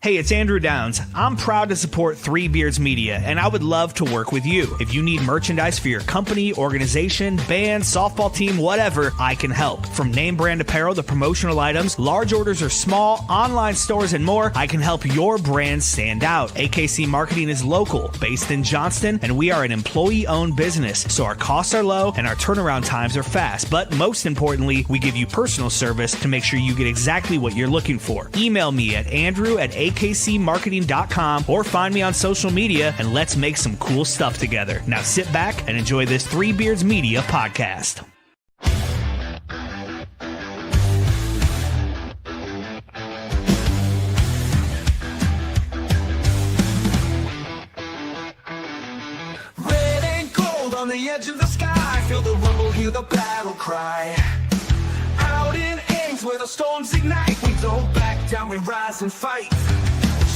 Hey, it's Andrew Downs. I'm proud to support Three Beards Media, and I would love to work with you. If you need merchandise for your company, organization, band, softball team, whatever, I can help. From name brand apparel to promotional items, large orders or small, online stores, and more, I can help your brand stand out. AKC Marketing is local, based in Johnston, and we are an employee-owned business, so our costs are low and our turnaround times are fast. But most importantly, we give you personal service to make sure you get exactly what you're looking for. Email me at andrew@akcmarketing.com or find me on social media, and let's make some cool stuff together. Now sit back and enjoy this Three Beards Media podcast. Red and gold on the edge of the sky, feel the rumble, hear the battle cry. Out in Ames where the storms ignite, we don't back down, we rise and fight.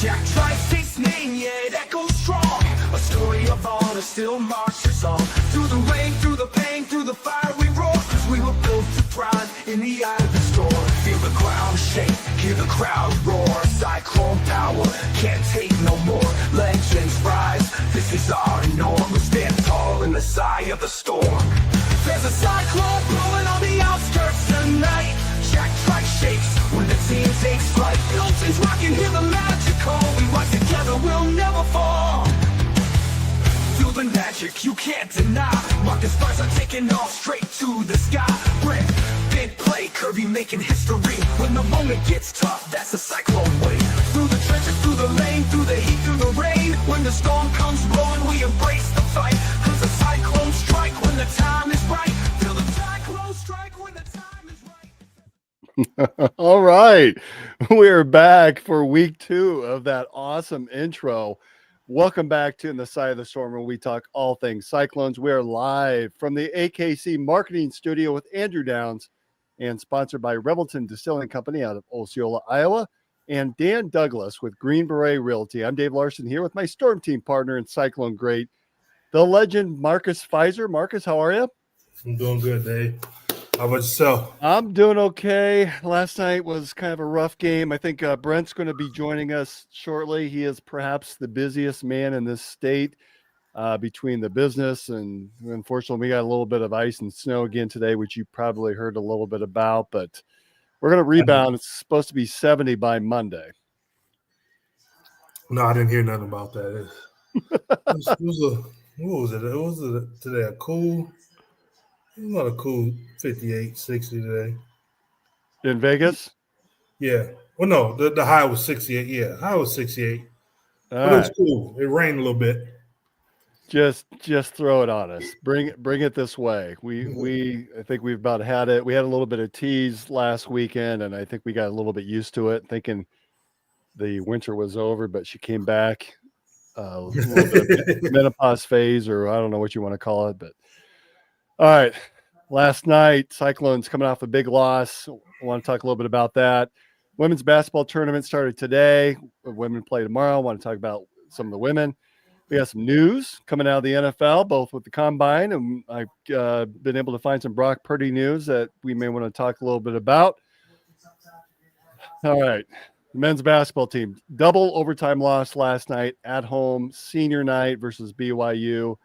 Jack Tri-State's name, yeah, it echoes strong. A story of honor still marches on. Through the rain, through the pain, through the fire we roar. Cause we were built to thrive in the eye of the storm. Feel the ground shake, hear the crowd roar. Cyclone power, can't take no more. Legends rise, this is our norm. We stand tall in the eye of the storm. There's a cyclone blowing on the outskirts tonight. Jack Tribe shakes when the team takes flight. Buildings rocking, hear the magical. We rise together, we'll never fall. Feel the magic you can't deny. Marcus stars are taking off straight to the sky. Brick, big play, Kirby making history. When the moment gets tough, that's the cyclone way. Through the trenches, through the lane, through the heat, through the rain. When the storm comes blowing, we embrace the fight. Cause the cyclones strike when the time is right. Feel the cyclones strike when the time is right. All right. We're back for week 2 of that awesome intro. Welcome back to In the Side of the Storm, where we talk all things Cyclones. We are live from the AKC Marketing Studio with Andrew Downs and sponsored by Revelton Distilling Company out of Osceola, Iowa, and Dan Douglas with Green Beret Realty. I'm Dave Larson here with my Storm Team partner and Cyclone great, the legend Marcus Pfizer. Marcus, how are you? I'm doing good, Dave. How about yourself? I'm doing okay. Last night was kind of a rough game. I think Brent's going to be joining us shortly. He is perhaps the busiest man in this state between the business and unfortunately we got a little bit of ice and snow again today, which you probably heard a little bit about, but we're going to rebound. It's supposed to be 70 by Monday. No, I didn't hear nothing about that. What was it? It was today a cool, not a cool 58, 60 today. In Vegas? Yeah. Well, no, the high was 68. Yeah, high was 68. But it was cool. It rained a little bit. Just throw it on us. Bring it this way. I think we've about had it. We had a little bit of tease last weekend, and I think we got a little bit used to it, thinking the winter was over, but she came back a little bit of menopause phase, or I don't know what you want to call it. But all right, last night, Cyclones coming off a big loss. I want to talk a little bit about that. Women's basketball tournament started today. Women play tomorrow. I want to talk about some of the women. We got some news coming out of the NFL, both with the combine, and I've been able to find some Brock Purdy news that we may want to talk a little bit about. All right, the men's basketball team, double overtime loss last night at home, senior night versus BYU,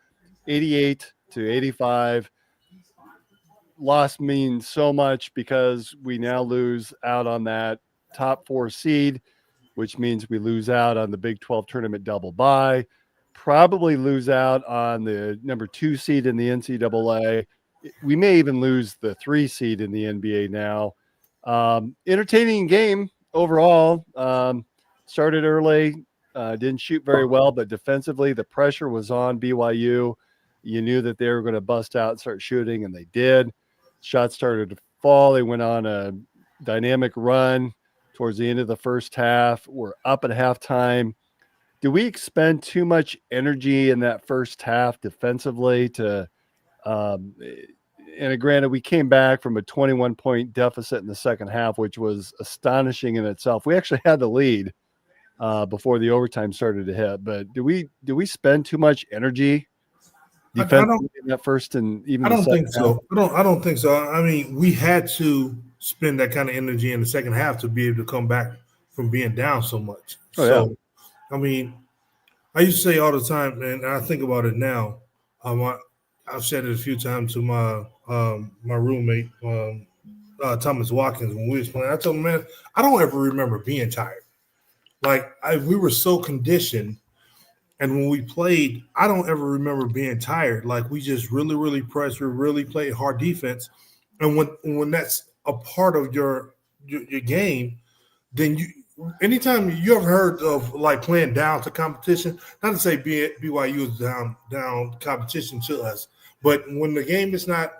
88-85. Loss means so much because we now lose out on that top 4 seed, which means we lose out on the Big 12 tournament double bye. Probably lose out on the number 2 seed in the NCAA. We may even lose the 3 seed in the NBA now. Entertaining game overall. Started early, didn't shoot very well, but defensively the pressure was on BYU. You knew that they were going to bust out and start shooting, and they did. Shots started to fall. They went on a dynamic run towards the end of the first half. We're up at halftime. Do we expend too much energy in that first half defensively to and granted, we came back from a 21-point deficit in the second half, which was astonishing in itself. We actually had the lead before the overtime started to hit, but do we spend too much energy defensively in that first and even I don't the second think so. half? I don't think so. I mean, we had to spend that kind of energy in the second half to be able to come back from being down so much. Oh, yeah. So, I mean, I used to say all the time, and I think about it now. I've said it a few times to my roommate, Thomas Watkins, when we was playing. I told him, man, I don't ever remember being tired. Like we were so conditioned, and when we played, I don't ever remember being tired. Like we just really, really pressed. We really played hard defense, and when that's a part of your game, then anytime you ever heard of like playing down to competition, not to say BYU is down competition to us, but when the game is not,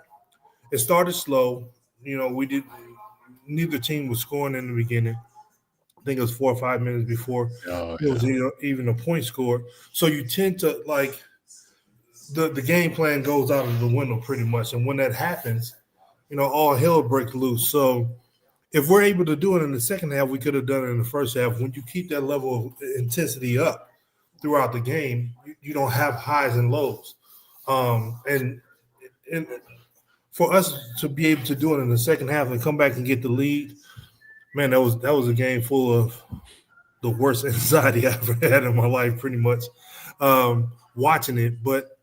it started slow. Neither team was scoring in the beginning. I think it was 4 or 5 minutes before Oh, it was even a point scored. So you tend to like the game plan goes out of the window pretty much, and when that happens, all hell breaks loose. So if we're able to do it in the second half, we could have done it in the first half. When you keep that level of intensity up throughout the game, you don't have highs and lows. And for us to be able to do it in the second half and come back and get the lead, man, that was a game full of the worst anxiety I ever had in my life, pretty much, watching it. But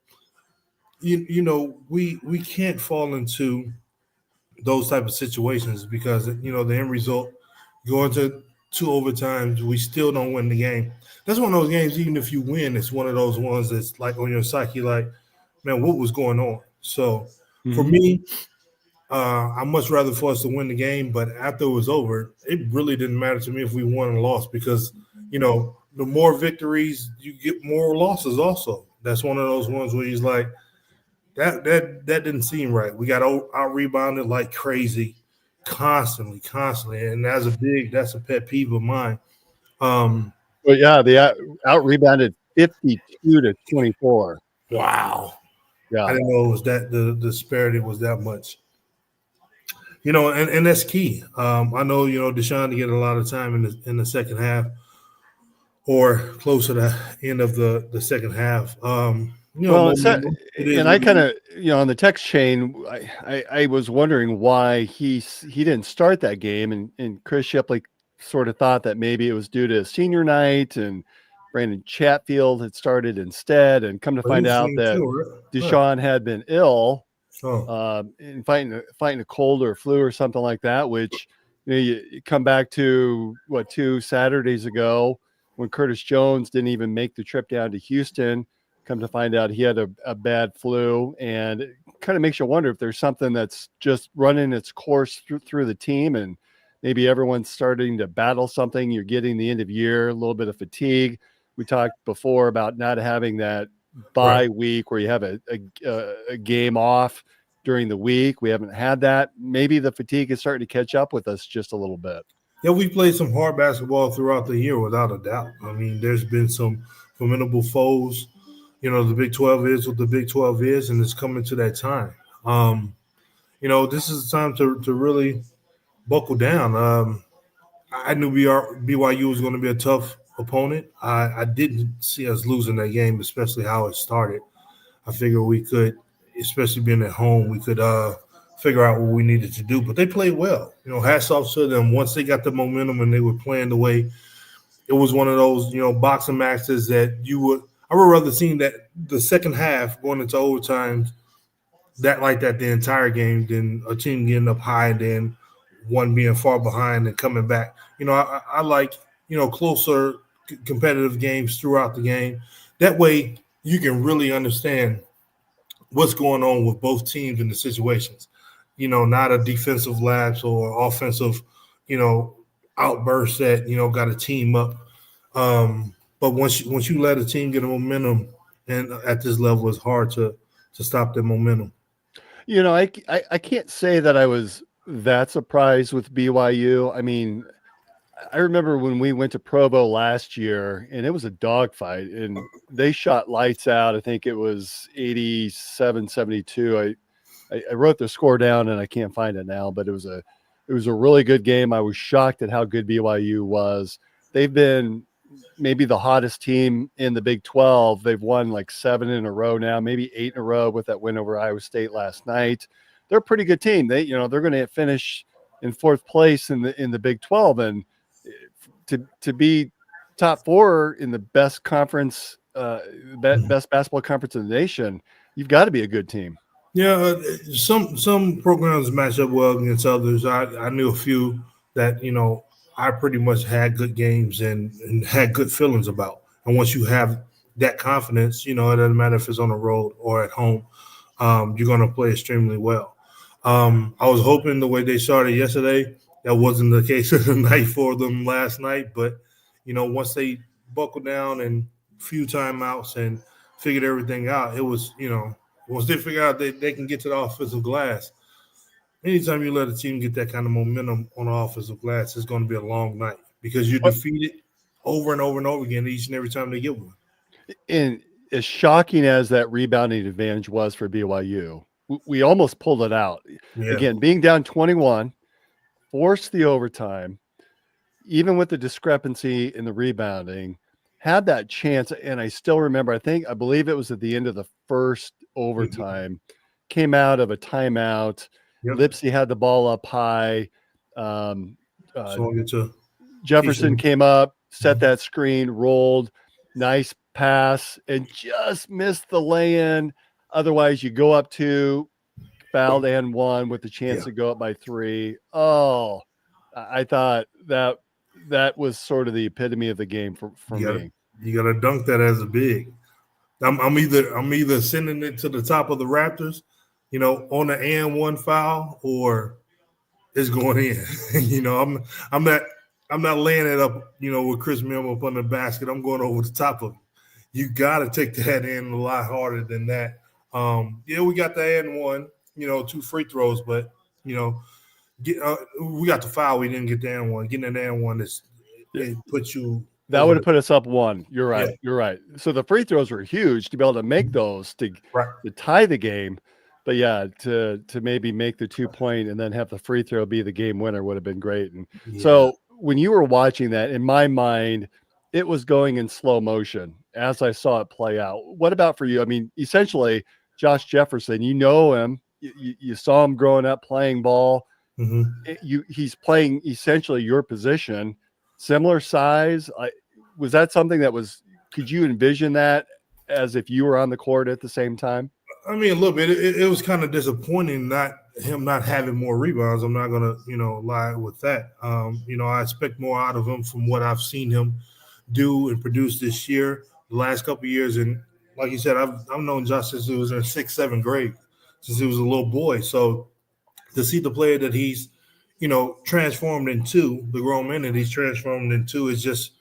we can't fall into those type of situations because the end result, going to 2 overtimes, we still don't win the game. That's one of those games. Even if you win, it's one of those ones that's like on your psyche, like, man, what was going on? So for me, I'd much rather for us to win the game. But after it was over, it really didn't matter to me if we won or lost because the more victories you get, more losses. Also, that's one of those ones where he's like, that didn't seem right. We got out rebounded like crazy, constantly, and that's a pet peeve of mine. But yeah, they out rebounded 52-24. Wow, Yeah. I didn't know it was that the disparity was that much. And that's key. I know Deshaun to get a lot of time in the second half or close to the end of the second half. Well, and I kind of, on the text chain, I was wondering why he didn't start that game, and Chris Shipley sort of thought that maybe it was due to senior night and Brandon Chatfield had started instead, and come to find out that Deshaun had been ill, and fighting a cold or flu or something like that. Which you come back to 2 Saturdays ago when Curtis Jones didn't even make the trip down to Houston. Come to find out he had a bad flu, and it kind of makes you wonder if there's something that's just running its course through the team, and maybe everyone's starting to battle something. You're getting the end of year, a little bit of fatigue. We talked before about not having that bye week where you have a game off during the week. We haven't had that. Maybe the fatigue is starting to catch up with us just a little bit. Yeah, we played some hard basketball throughout the year, without a doubt. I mean, there's been some formidable foes. The Big 12 is what the Big 12 is, and it's coming to that time. This is the time to really buckle down. I knew BYU was going to be a tough opponent. I didn't see us losing that game, especially how it started. I figured we could, especially being at home, we could figure out what we needed to do. But they played well. Hats off to them. Once they got the momentum and they were playing the way, it was one of those, boxing matches that I would rather seen that the second half going into overtime that the entire game than a team getting up high and then one being far behind and coming back. I like, closer competitive games throughout the game. That way you can really understand what's going on with both teams in the situations. Not a defensive lapse or offensive, outburst that, got a team up. But once you let a team get a momentum, and at this level, it's hard to stop that momentum. I can't say that I was that surprised with BYU. I mean, I remember when we went to Provo last year, and it was a dogfight, and they shot lights out. I think it was 87-72. I wrote the score down, and I can't find it now, but it was a really good game. I was shocked at how good BYU was. They've been maybe the hottest team in the Big 12. They've won like 7 in a row now, maybe 8 in a row with that win over Iowa State last night. They're a pretty good team. They're going to finish in 4th place in the Big 12. And to be top 4 in the best conference, best basketball conference in the nation, you've got to be a good team. Yeah, some programs match up well against others. I knew a few that I pretty much had good games and had good feelings about. And once you have that confidence, it doesn't matter if it's on the road or at home, you're going to play extremely well. I was hoping the way they started yesterday, that wasn't the case of the night for them last night. But once they buckled down and few timeouts and figured everything out, it was once they figure out they can get to the offensive glass, anytime you let a team get that kind of momentum on the offensive glass, it's going to be a long night because you're defeated over and over and over again each and every time they get one. And as shocking as that rebounding advantage was for BYU, we almost pulled it out. Yeah. Again, being down 21, forced the overtime, even with the discrepancy in the rebounding, had that chance. And I still remember, I believe it was at the end of the first overtime, came out of a timeout. Yep. Lipsy had the ball up high. Jefferson came up, set that screen, rolled, nice pass, and just missed the lay-in. Otherwise, you go up 2, fouled and 1 with the chance to go up by 3. Oh, I thought that was sort of the epitome of the game for me. You got to dunk that as a big. I'm either sending it to the top of the Raptors, on the and 1 foul, or it's going in. I'm not laying it up, with Chris Mill up on the basket. I'm going over the top of it. You got to take that in a lot harder than that. We got the and 1, 2 free throws, but we got the foul. We didn't get the and 1. Getting an and 1 it puts you. That would have put us up 1. You're right. Yeah. You're right. So the free throws were huge to be able to make those to tie the game. But yeah, to maybe make the 2-point and then have the free throw be the game winner would have been great. And so when you were watching that, in my mind, it was going in slow motion as I saw it play out. What about for you? I mean, essentially, Josh Jefferson, him, you saw him growing up playing ball. Mm-hmm. He's playing essentially your position. Similar size. Was that something that could you envision that as if you were on the court at the same time? I mean, a little bit. It was kind of disappointing him not having more rebounds. I'm not going to, lie with that. I expect more out of him from what I've seen him do and produce this year, the last couple of years. And like you said, I've known Josh since he was in 6th, 7th grade, since he was a little boy. So to see the player that he's, transformed into, the grown man that he's transformed into, is just,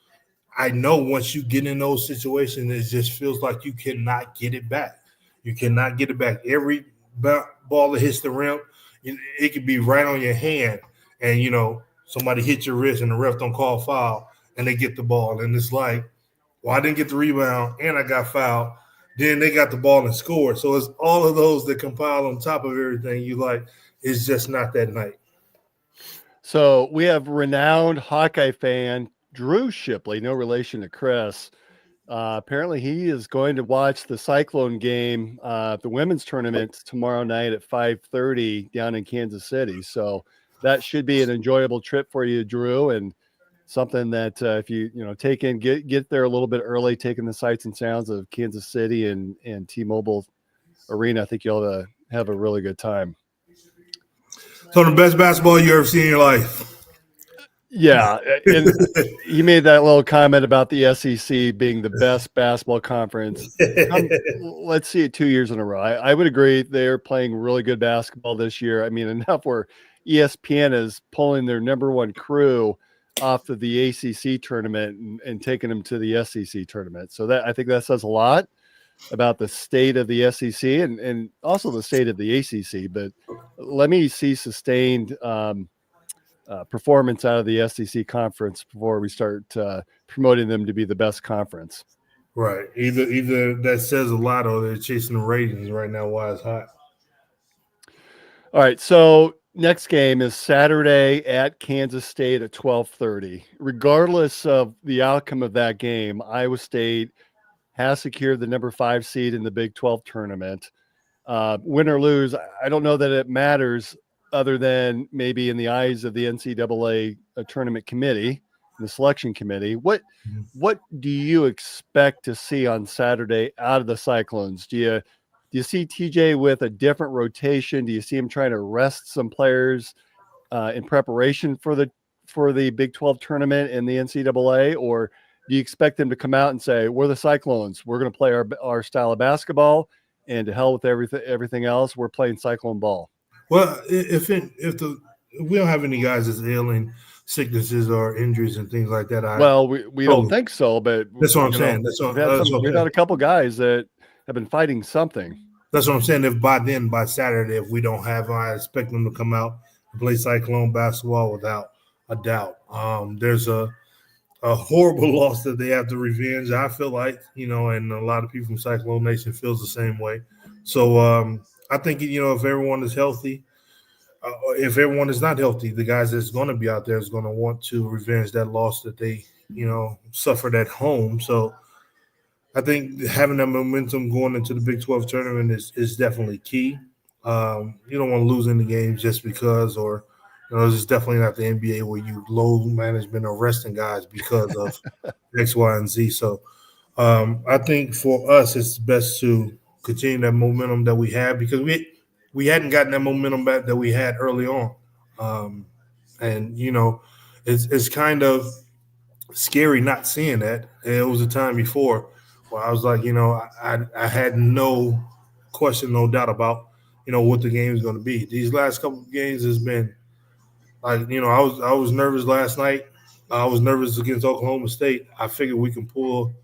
I know once you get in those situations, it just feels like you cannot get it back. You cannot get it back. Every ball that hits the rim, it could be right on your hand, and somebody hit your wrist and the ref don't call foul, and they get the ball, and it's like, well, I didn't get the rebound and I got fouled. Then they got the ball and scored. So it's all of those that compile on top of everything. It's just not that night. So we have renowned Hawkeye fan Drew Shipley, no relation to Chris. Apparently he is going to watch the Cyclone game, the women's tournament tomorrow night at 5:30 down in Kansas City. So that should be an enjoyable trip for you, Drew, and something that if you take in, get there a little bit early, taking the sights and sounds of Kansas City and T-Mobile Arena. I think you'll have a really good time. So the best basketball you ever seen in your life. Yeah, and he made that little comment about the SEC being the best basketball conference. Let's see it 2 years in a row. I would agree they're playing really good basketball this year. I mean, enough where ESPN is pulling their number 1 crew off of the ACC tournament and taking them to the SEC tournament. So I think that says a lot about the state of the SEC and also the state of the ACC. But let me see sustained performance out of the SEC conference before we start promoting them to be the best conference. Right. Either that says a lot or they're chasing the ratings right now while it's hot. All right. So next game is Saturday at Kansas State at 12:30. Regardless of the outcome of that game, Iowa State has secured the number 5 seed in the Big 12 tournament. Win or lose, I don't know that it matters other than maybe in the eyes of the NCAA tournament committee. the selection committee. What Mhm. what do you expect to see on Saturday out of the Cyclones? Do you see TJ with a different rotation? Do you see him trying to rest some players in preparation for the Big 12 tournament in the NCAA, or do you expect them to come out and say, "We're the Cyclones. We're going to play our style of basketball, and to hell with everything else. We're playing Cyclone ball." Well, if we don't have any guys that's ailing sicknesses or injuries and things like that, I Well, we don't totally think so, but that's what I'm saying. That's what I'm we've saying. had a couple guys that have been fighting something. That's what I'm saying. If by then, by Saturday, if we don't have, I expect them to come out and play Cyclone basketball without a doubt. There's a horrible loss that they have to revenge. I feel like, and a lot of people from Cyclone Nation feels the same way. So I think, if everyone is healthy, if everyone is not healthy, the guys that's going to be out there is going to want to revenge that loss that they, suffered at home. So I think having that momentum going into the Big 12 tournament is definitely key. You don't want to lose any games just because, or it's definitely not the NBA where you load management or resting guys because of X, Y, and Z. So I think for us, it's best to continue that momentum that we have because we hadn't gotten that momentum back that we had early on, and it's kind of scary not seeing that. And it was a time before where I was like, I had no question, no doubt about what the game is going to be. These last couple of games has been like, I was nervous last night. I was nervous against Oklahoma State. I figured we can pull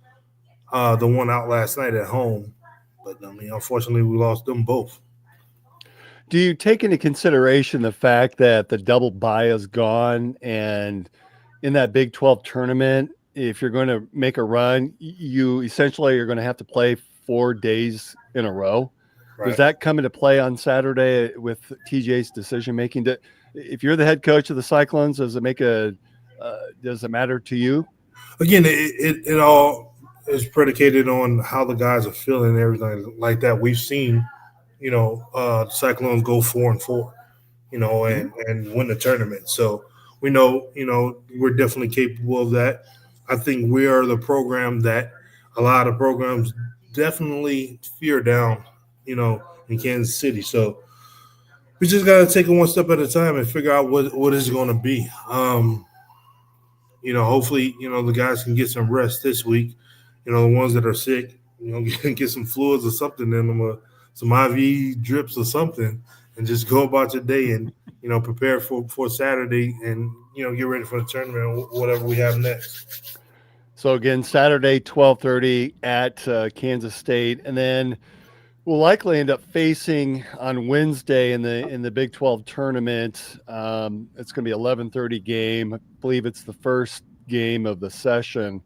the one out last night at home, but I mean, unfortunately, we lost them both. Do you take into consideration the fact that the double bye is gone, and in that Big 12 tournament, if you're going to make a run, you essentially are going to have to play 4 days in a row? Does Right. that come into play on Saturday with TJ's decision making? If you're the head coach of the Cyclones, does it matter to you? Again, it all is predicated on how the guys are feeling and everything like that. We've seen, Cyclones go 4-4, Mhm. and win the tournament. So we know, we're definitely capable of that. I think we are the program that a lot of programs definitely fear down, in Kansas City. So we just got to take it one step at a time and figure out what is going to be. Hopefully, the guys can get some rest this week. The ones that are sick, get some fluids or something in them, some IV drips or something, and just go about your day and prepare for Saturday and get ready for the tournament, whatever we have next. So again, Saturday, 12:30 at Kansas State, and then we'll likely end up facing on Wednesday in the Big 12 tournament. It's going to be 11:30 game. I believe it's the first game of the session.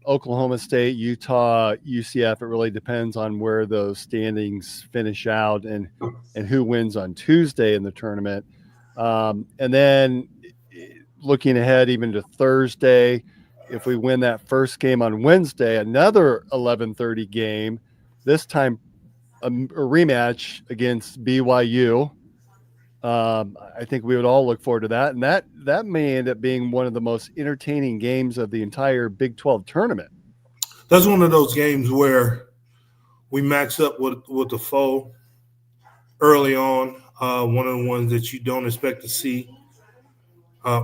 Oklahoma State, Utah, UCF. It really depends on where those standings finish out and who wins on Tuesday in the tournament. And then looking ahead even to Thursday, if we win that first game on Wednesday, another 11:30 game. This time a rematch against BYU. I think we would all look forward to that, and that may end up being one of the most entertaining games of the entire Big 12 tournament. That's one of those games where we match up with the foe early on. One of the ones that you don't expect to see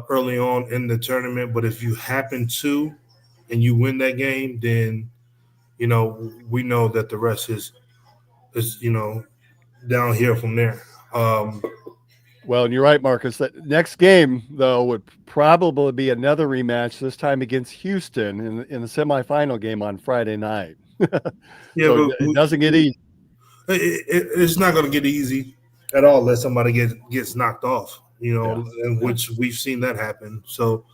early on in the tournament. But if you happen to and you win that game, then we know that the rest is down here from there. Um, Well, and you're right, Marcus. That next game, though, would probably be another rematch. This time against Houston in the semifinal game on Friday night. yeah, So but it doesn't get easy. it's not going to get easy at all unless somebody gets knocked off. Yeah. In which we've seen that happen. So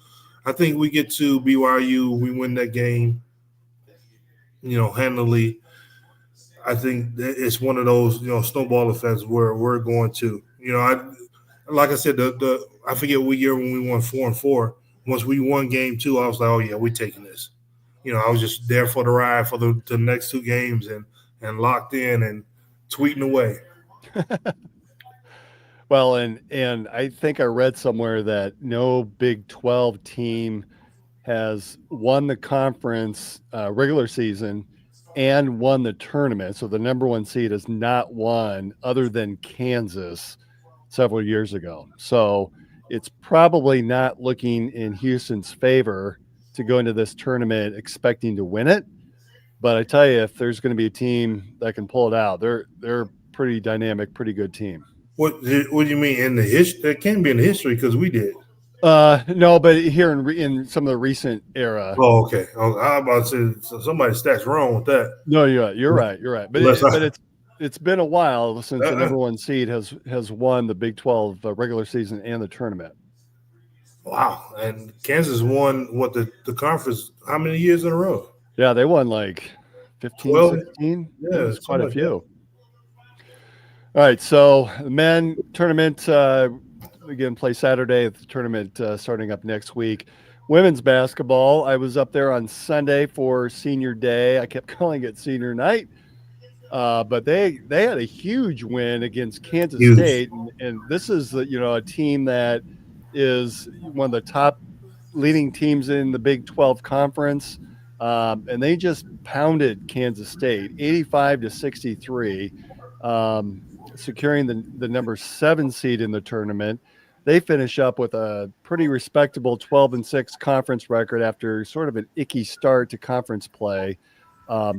I think we get to BYU, we win that game, handily. I think it's one of those, snowball effects where we're going to, like I said, the I forget what year when we won 4-4. Once we won game two, I was like, oh yeah, we're taking this. I was just there for the ride for the next two games and locked in and tweeting away. Well, and I think I read somewhere that no Big 12 team has won the conference regular season and won the tournament. So the number one seed has not won other than Kansas several years ago. So it's probably not looking in Houston's favor to go into this tournament expecting to win it. But I tell you, if there's going to be a team that can pull it out, they're pretty dynamic, pretty good team. What do you mean in the history? It can't be in the history because we did. No, but here in some of the recent era. Oh, okay. I was about to say somebody's stats wrong with that. No, you're right. You're right. But it's been a while since the number one seed has won the Big 12 regular season and the tournament. Wow. And Kansas won what the conference how many years in a row? Yeah, they won like 15, 12? 16. Yeah, it was quite a few. That. All right, so the men tournament again play Saturday. The tournament starting up next week. Women's basketball. I was up there on Sunday for senior day. I kept calling it senior night, but they had a huge win against Kansas State, and this is a team that is one of the top leading teams in the Big 12 conference, and they just pounded Kansas State 85-63. Securing the number 7 seed in the tournament. They finish up with a pretty respectable 12-6 conference record after sort of an icky start to conference play.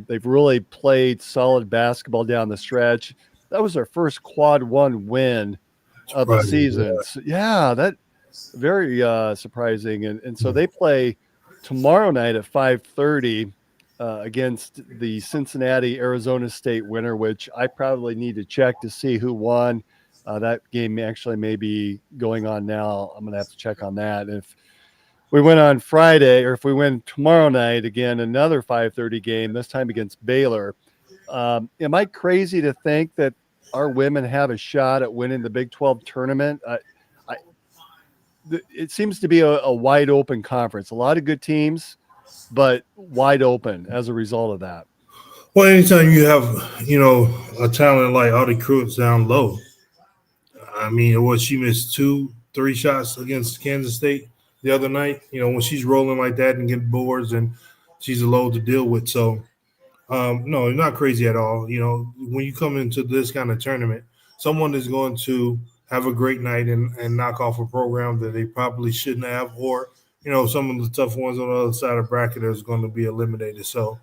They've really played solid basketball down the stretch. That was their first quad 1 win of the season. So, yeah, that very surprising. And so they play tomorrow night at 5:30 against the Cincinnati Arizona State winner, which I probably need to check to see who won. That game actually may be going on now. I'm going to have to check on that. If we win on Friday, or if we win tomorrow night, again, another 5:30 game, this time against Baylor. Am I crazy to think that our women have a shot at winning the Big 12 tournament? It seems to be a wide open conference. A lot of good teams, but wide open as a result of that. Well, anytime you have, a talent like Audie Cruz down low, I mean, she missed 2-3 shots against Kansas State the other night. When she's rolling like that and getting boards, and she's a load to deal with. So, no, not crazy at all. When you come into this kind of tournament, someone is going to have a great night and knock off a program that they probably shouldn't have, or some of the tough ones on the other side of the bracket is going to be eliminated. So,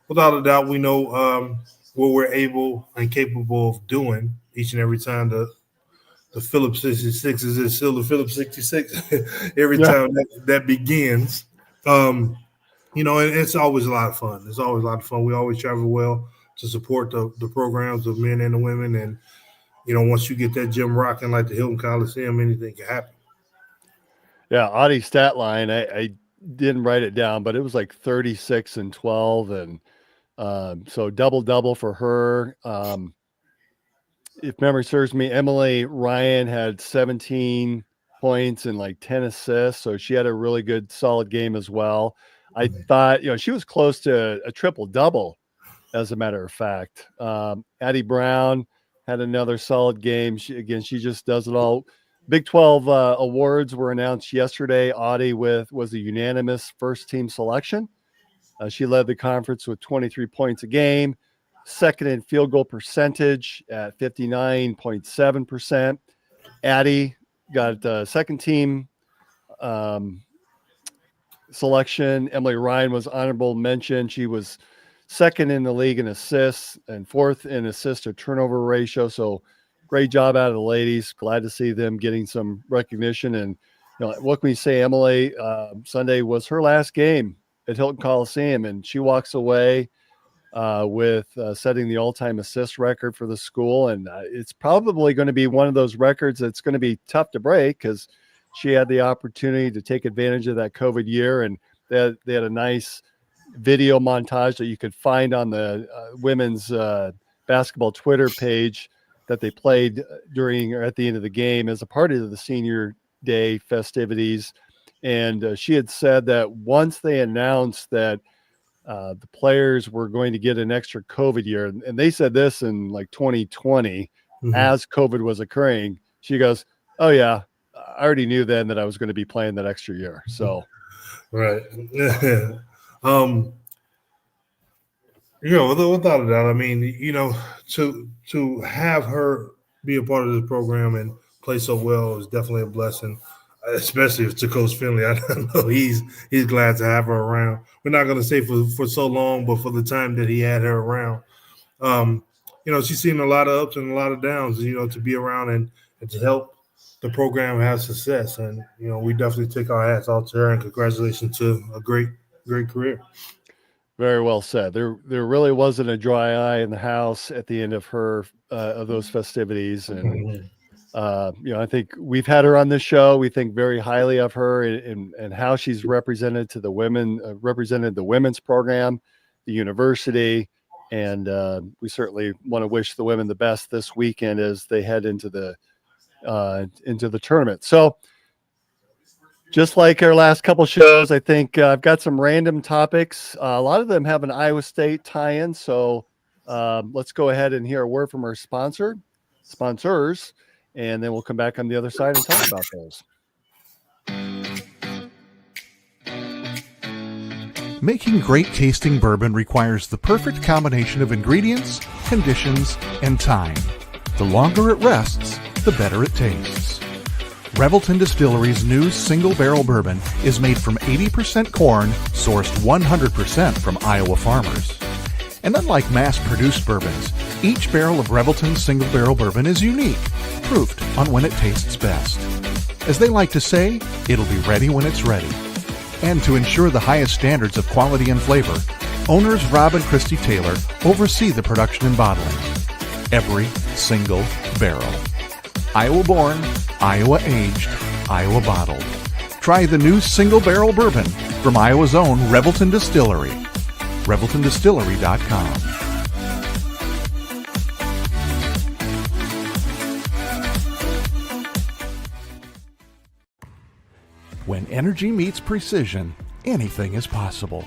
without a doubt, we know what we're able and capable of doing each and every time the Phillips 66 is still the Phillips 66 every time that begins. And it's always a lot of fun. It's always a lot of fun. We always travel well to support the programs of men and the women. And, once you get that gym rocking like the Hilton Coliseum, anything can happen. Yeah, Audie's stat line, I didn't write it down, but it was like 36 and 12. And so double for her. If memory serves me, Emily Ryan had 17 points and like 10 assists. So she had a really good, solid game as well. I thought, she was close to a triple-double, as a matter of fact. Addie Brown had another solid game. She just does it all. Big 12 awards were announced yesterday. Audie was a unanimous first-team selection. She led the conference with 23 points a game, second in field goal percentage at 59.7%. Addie got second-team selection. Emily Ryan was honorable mention. She was second in the league in assists and fourth in assist to turnover ratio. So great job out of the ladies. Glad to see them getting some recognition. And what can we say? Emily, Sunday was her last game at Hilton Coliseum, and she walks away with setting the all-time assist record for the school. And it's probably going to be one of those records that's going to be tough to break, because she had the opportunity to take advantage of that COVID year. And they had a nice video montage that you could find on the women's basketball Twitter page that they played during or at the end of the game as a part of the senior day festivities. And she had said that once they announced that the players were going to get an extra COVID year, and they said this in like 2020 as COVID was occurring, she goes, "Oh yeah, I already knew then that I was going to be playing that extra year." So Right. um, without a doubt. I mean, to have her be a part of this program and play so well is definitely a blessing, especially to Coach Finley. I know he's glad to have her around. We're not going to say for so long, but for the time that he had her around, um, she's seen a lot of ups and a lot of downs. To be around and to help the program have success, and we definitely take our hats off to her and congratulations to a great career. Very well said. There really wasn't a dry eye in the house at the end of those festivities, and I think we've had her on this show. We think very highly of her and how she's represented to the women, represented the women's program, the university, and we certainly want to wish the women the best this weekend as they head into the tournament. So, just like our last couple shows, I think I've got some random topics. A lot of them have an Iowa State tie-in. So let's go ahead and hear a word from our sponsors, and then we'll come back on the other side and talk about those. Making great tasting bourbon requires the perfect combination of ingredients, conditions, and time. The longer it rests, the better it tastes. Revelton Distillery's new single barrel bourbon is made from 80% corn, sourced 100% from Iowa farmers. And unlike mass-produced bourbons, each barrel of Revelton's single barrel bourbon is unique, proofed on when it tastes best. As they like to say, it'll be ready when it's ready. And to ensure the highest standards of quality and flavor, owners Rob and Christy Taylor oversee the production and bottling. Every single barrel. Iowa born, Iowa aged, Iowa bottled. Try the new single barrel bourbon from Iowa's own Revelton Distillery. ReveltonDistillery.com. When energy meets precision, anything is possible.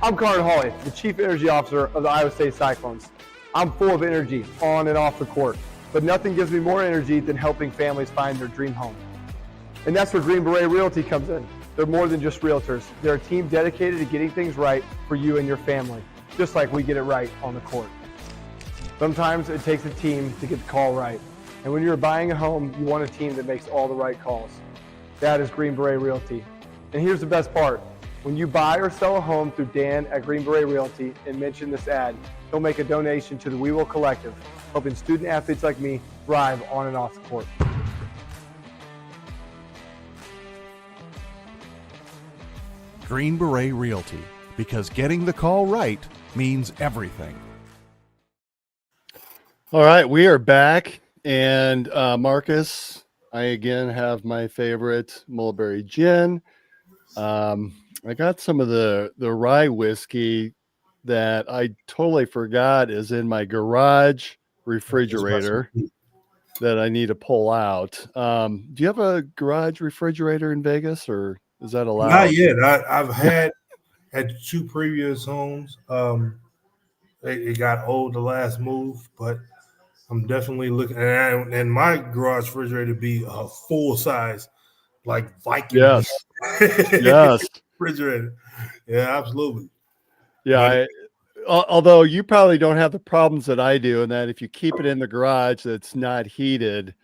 I'm Carter Hawley, the Chief Energy Officer of the Iowa State Cyclones. I'm full of energy on and off the court, but nothing gives me more energy than helping families find their dream home. And that's where Green Beret Realty comes in. They're more than just realtors. They're a team dedicated to getting things right for you and your family, just like we get it right on the court. Sometimes it takes a team to get the call right. And when you're buying a home, you want a team that makes all the right calls. That is Green Beret Realty. And here's the best part. When you buy or sell a home through Dan at Green Beret Realty and mention this ad, he'll make a donation to the We Will Collective, helping student athletes like me thrive on and off the court. Green Beret Realty, because getting the call right means everything. All right, we are back, and Marcus, I again have my favorite mulberry gin. I got some of the rye whiskey that I totally forgot is in my garage refrigerator that I need to pull out. Do you have a garage refrigerator in Vegas, or is that allowed? Not yet. I've had two previous homes. It got old the last move, but I'm definitely looking. And my garage refrigerator be a full size, like Viking. Yes. Yes. Refrigerator. Yeah, absolutely. Yeah. Although you probably don't have the problems that I do, and that if you keep it in the garage that's not heated,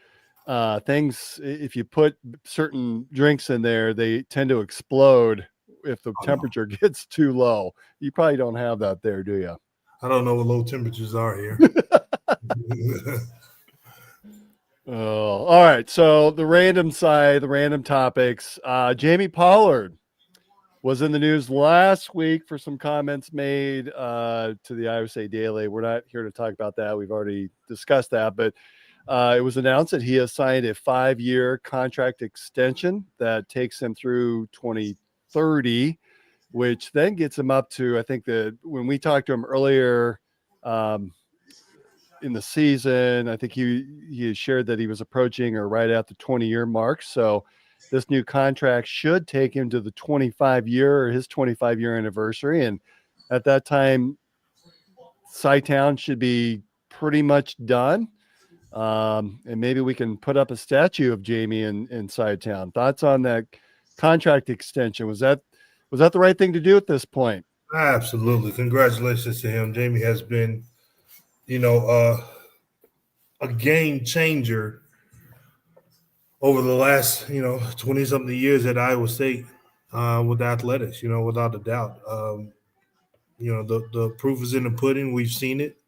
if you put certain drinks in there, they tend to explode if the temperature gets too low. You probably don't have that there, do you? I don't know what low temperatures are here. Oh, all right. So the random topics. Jamie Pollard was in the news last week for some comments made to the Iowa State Daily. We're not here to talk about that. We've already discussed that, but it was announced that he has signed a 5-year contract extension that takes him through 2030, which then gets him up to, I think that when we talked to him earlier in the season, I think he shared that he was approaching or right at the 20-year mark. So this new contract should take him to the 25-year anniversary. And at that time, Cy-Town should be pretty much done. And maybe we can put up a statue of Jamie inside town. Thoughts on that contract extension? Was that the right thing to do at this point? Absolutely. Congratulations to him. Jamie has been, a game changer over the last, 20 something years at Iowa State with athletics, without a doubt. The proof is in the pudding. We've seen it.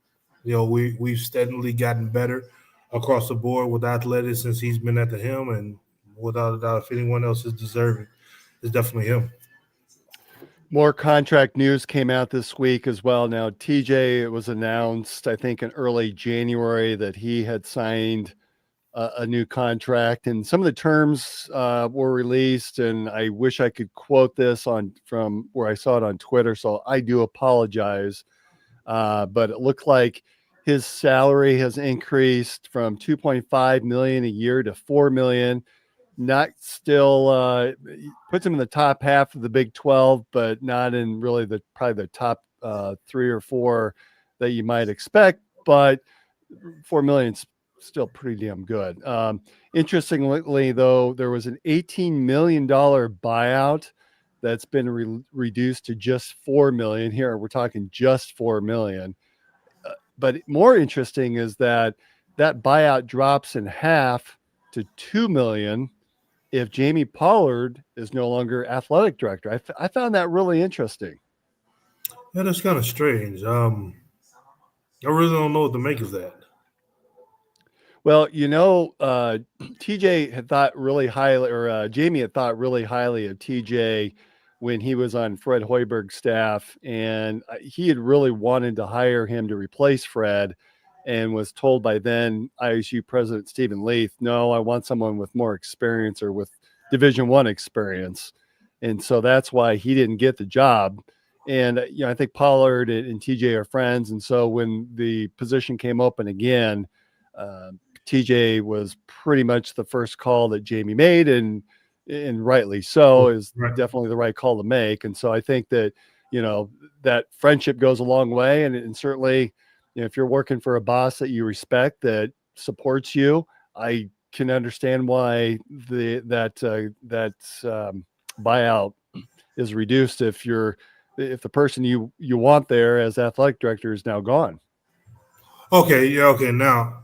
We've steadily gotten better across the board with athletics since he's been at the helm. And without a doubt, if anyone else is deserving, it's definitely him. More contract news came out this week as well. Now, TJ, it was announced, I think, in early January that he had signed a new contract, and some of the terms were released. And I wish I could quote this from where I saw it on Twitter, so I do apologize. But it looked like his salary has increased from $2.5 million a year to $4 million. Not still puts him in the top half of the Big 12, but not in really probably the top 3 or 4 that you might expect. But $4 million is still pretty damn good. Interestingly, though, there was an $18 million buyout that's been reduced to just $4 million. Here we're talking just $4 million. But more interesting is that buyout drops in half to $2 million if Jamie Pollard is no longer athletic director. I found that really interesting. Yeah, that's kind of strange. I really don't know what to make of that. Well, TJ had thought really highly, or Jamie had thought really highly of TJ when he was on Fred Hoiberg's staff, and he had really wanted to hire him to replace Fred, and was told by then ISU president Stephen Leith, no, I want someone with more experience or with Division I experience. And so that's why he didn't get the job. And, I think Pollard and TJ are friends. And so when the position came open again, TJ was pretty much the first call that Jamie made, and rightly so, is definitely the right call to make. And so I think that, that friendship goes a long way. And certainly, if you're working for a boss that you respect, that supports you, I can understand why that buyout is reduced if the person you want there as athletic director is now gone. Okay, yeah, okay. Now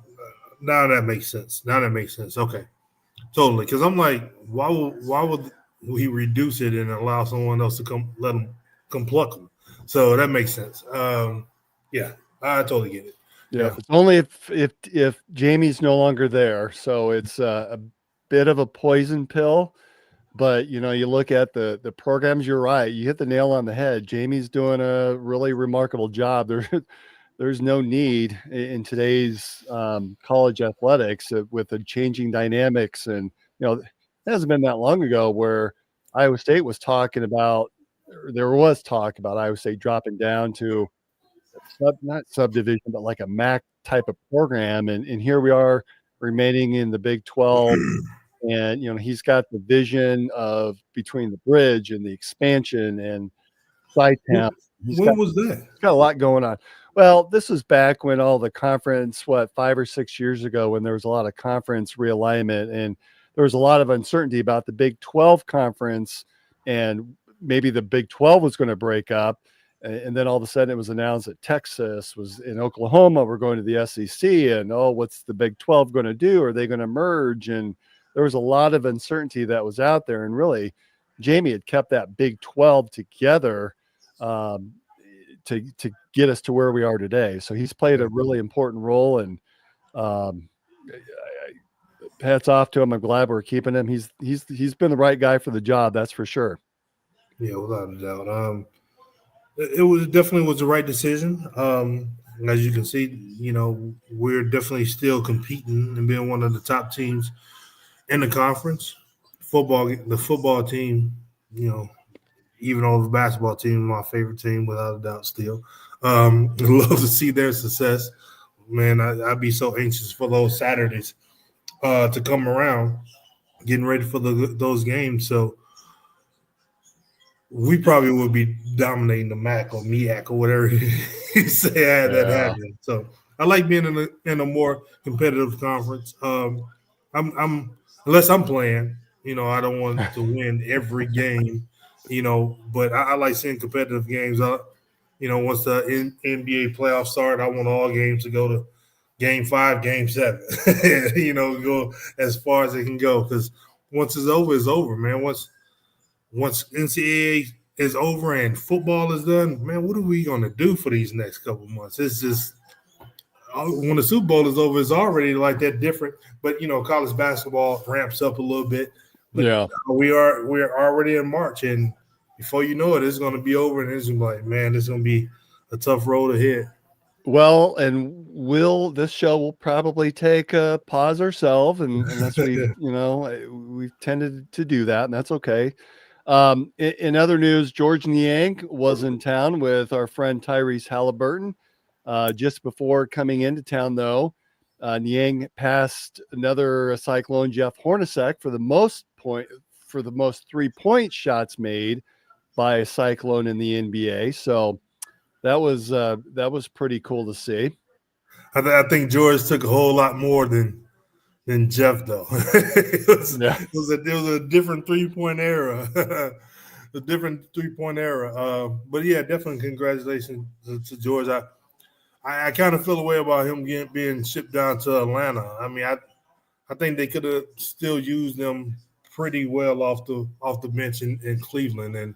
that makes sense. Okay, totally. Because I'm like, why would we reduce it and allow someone else to let them come pluck them? So that makes sense. Yeah. I totally get it. Yeah. It's only if Jamie's no longer there. So it's a bit of a poison pill. But, you look at the programs, you're right. You hit the nail on the head. Jamie's doing a really remarkable job. There's no need in today's college athletics with the changing dynamics. And, it hasn't been that long ago where Iowa State was talking about, or there was talk about Iowa State dropping down to not subdivision, but like a MAC type of program. And here we are remaining in the Big 12. And, he's got the vision of between the bridge and the expansion and Chi-Town. When was that? He's got a lot going on. Well, this was back when all the conference, 5 or 6 years ago, when there was a lot of conference realignment, and there was a lot of uncertainty about the Big 12 conference, and maybe the Big 12 was going to break up. And then all of a sudden it was announced that Texas was in Oklahoma. We're going to the SEC, and what's the Big 12 going to do? Are they going to merge? And there was a lot of uncertainty that was out there. And really, Jamie had kept that Big 12 together to get us to where we are today. So he's played a really important role, and hats off to him. I'm glad we're keeping him. He's been the right guy for the job. That's for sure. Yeah, without a doubt. It definitely was the right decision. As you can see, we're definitely still competing and being one of the top teams in the conference. The football team, even over the basketball team, my favorite team without a doubt still. I'd love to see their success. Man, I'd be so anxious for those Saturdays to come around, getting ready for those games. So we probably would be dominating the MAC or MEAC or whatever you say that happened. So I like being in a more competitive conference. I'm unless I'm playing, I don't want to win every game, but I like seeing competitive games. Once the NBA playoffs start, I want all games to go to game 5, game 7, go as far as it can go. Because once it's over, man. Once NCAA is over and football is done, man, what are we going to do for these next couple months? It's just when the Super Bowl is over, it's already like that different. But college basketball ramps up a little bit. But Yeah. we're already in March, and before you know it, it's going to be over, and it's going to be like, man, it's going to be a tough road ahead. Well, and this show will probably take a pause ourselves, and unless we've tended to do that, and that's okay. In other news, George Niang was in town with our friend Tyrese Halliburton. Just before coming into town, though, Niang passed another Cyclone, Jeff Hornacek, for the most 3-point shots made by a Cyclone in the NBA. So that was pretty cool to see. I think George took a whole lot more than Jeff, though. it was a different 3-point era, a different 3-point era. But yeah, definitely congratulations to George. I kind of feel a way about him being shipped down to Atlanta. I mean, I think they could have still used them pretty well off the bench in Cleveland, and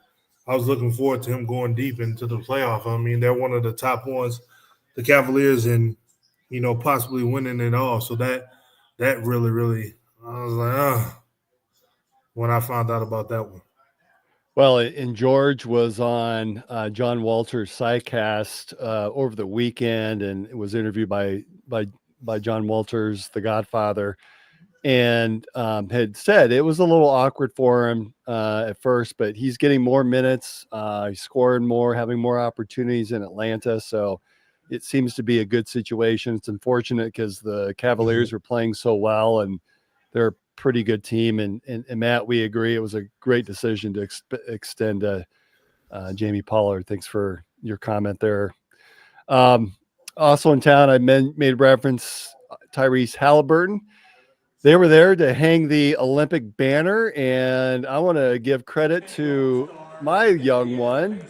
I was looking forward to him going deep into the playoff. I mean, they're one of the top ones, the Cavaliers, and possibly winning it all. So that really, really, I was like, when I found out about that one. Well, and George was on John Walter's SciCast over the weekend, and was interviewed by John Walters, the Godfather, and had said it was a little awkward for him at first, but he's getting more minutes, he's scoring more, having more opportunities in Atlanta. So it seems to be a good situation. It's unfortunate because the Cavaliers were playing so well, and they're a pretty good team. And Matt, we agree it was a great decision to extend Jamie Pollard. Thanks for your comment there. Also in town, I made reference Tyrese Halliburton. They were there to hang the Olympic banner, and I want to give credit to my young one,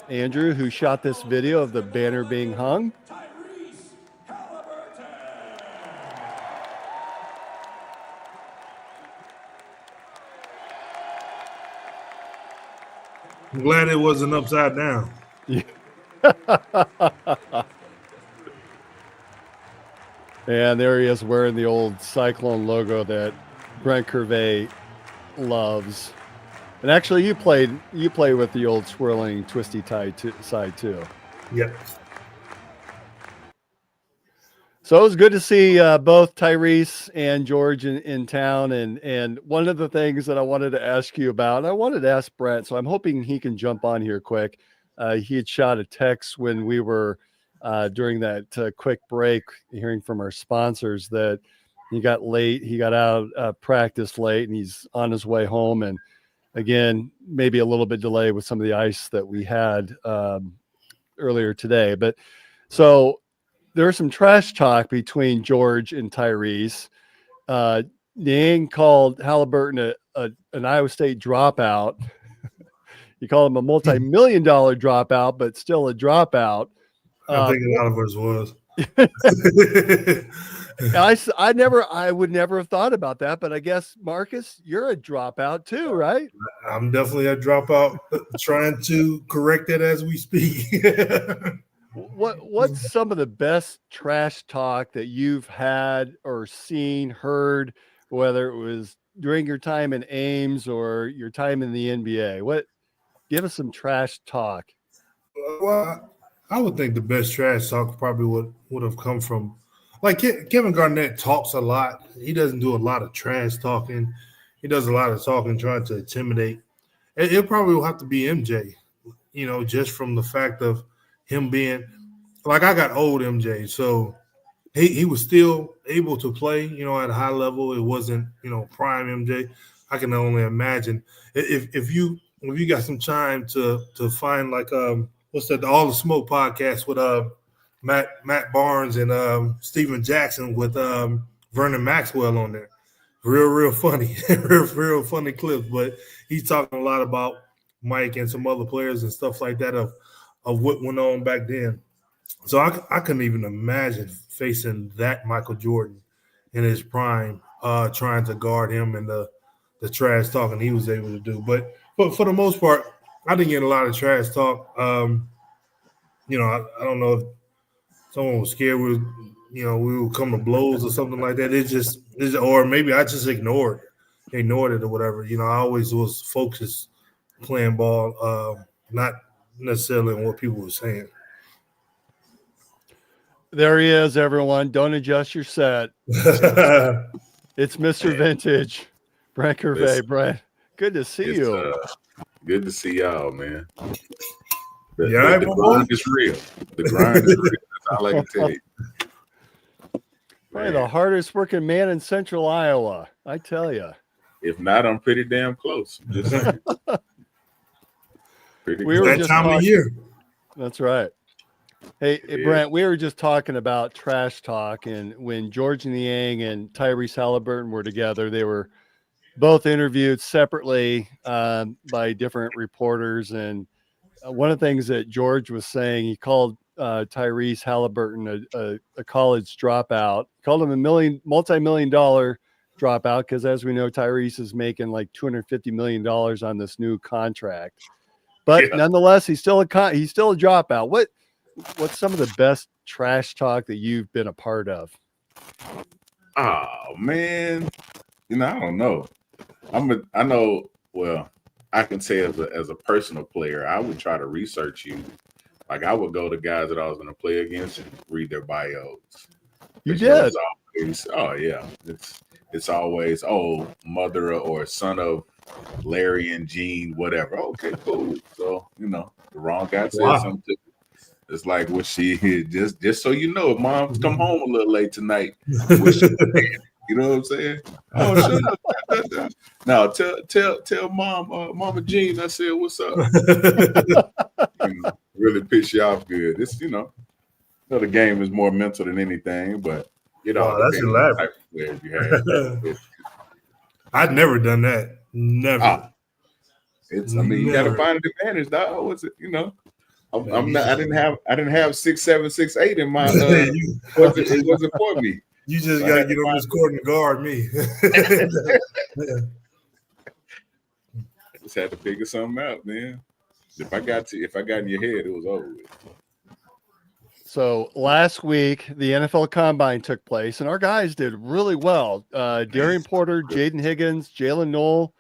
Andrew, who shot this video of the banner being hung. I'm glad it wasn't upside down. And there he is wearing the old Cyclone logo that Brent Curvey loves. And actually, you play with the old swirling, twisty tie side too. Yep. So it was good to see both Tyrese and George in town. And one of the things that I wanted to ask you about, and I wanted to ask Brent, so I'm hoping he can jump on here quick. He had shot a text when we were during that quick break, hearing from our sponsors that he got late. He got out of practice late, and he's on his way home. And again, maybe a little bit delayed with some of the ice that we had earlier today. But so there was some trash talk between George and Tyrese. Niang called Halliburton an Iowa State dropout. He called him a multi-million-dollar dropout, but still a dropout. I think a lot of us was. I would never have thought about that, but I guess, Marcus, you're a dropout too, right? I'm definitely a dropout, trying to correct it as we speak. What's some of the best trash talk that you've had or seen, heard, whether it was during your time in Ames or your time in the NBA? Give us some trash talk. Well, I would think the best trash talk probably would have come from, like, Kevin Garnett talks a lot. He doesn't do a lot of trash talking. He does a lot of talking, trying to intimidate. It probably will have to be MJ, just from the fact of him being, like, I got old MJ, so he was still able to play, at a high level. It wasn't, prime MJ. I can only imagine if you got some time to find, like, what's that, the All the Smoke podcast with Matt Barnes and Steven Jackson with Vernon Maxwell on there. Real funny, real funny clips. But he's talking a lot about Mike and some other players and stuff like that of what went on back then. So I couldn't even imagine facing that Michael Jordan in his prime, trying to guard him and the trash talking he was able to do. But for the most part, I didn't get a lot of trash talk. I don't know if someone was scared we would come to blows or something like that. Or maybe I just ignored it or whatever. I always was focused playing ball, not necessarily on what people were saying. There he is, everyone. Don't adjust your set. It's Mr. Vintage, Brent Gervais. Brent, good to see you. Good to see y'all, man. The grind is real. The grind is real. That's all I can tell you. Probably the hardest working man in Central Iowa, I tell you. If not, I'm pretty damn close. Just saying. We were just time of year. That's right. Hey, Brent, we were just talking about trash talk, and when George Niang and Tyrese Halliburton were together, they were both interviewed separately by different reporters. And one of the things that George was saying, he called Tyrese Halliburton a college dropout, called him a multi-million-dollar dropout, because as we know, Tyrese is making like $250 million on this new contract. But nonetheless, he's still a dropout. What's some of the best trash talk that you've been a part of? Oh man, I don't know. I know. Well, I can say as a personal player, I would try to research you. Like I would go to guys that I was going to play against and read their bios. You did? It's always mother or son of Larry and Gene, whatever. Okay, cool. So the wrong guy said something to me. It's like, well, just so you know, if mom's come home a little late tonight, you know what I'm saying? Oh, shut up. No, tell mom, Mama Jean, I said, what's up? Really piss you off good. It's, the game is more mental than anything, but that's elaborate. I'd never done that. Never. You got to find an advantage, dog. What's it, I'm not. I didn't have 6'7", 6'8" in my. It wasn't for me. You just got to get on this court and guard me. I just had to figure something out, man. If I got in your head, it was over with. So last week, the NFL Combine took place, and our guys did really well. Darian Porter, Jaden Higgins, Jalen Knoll,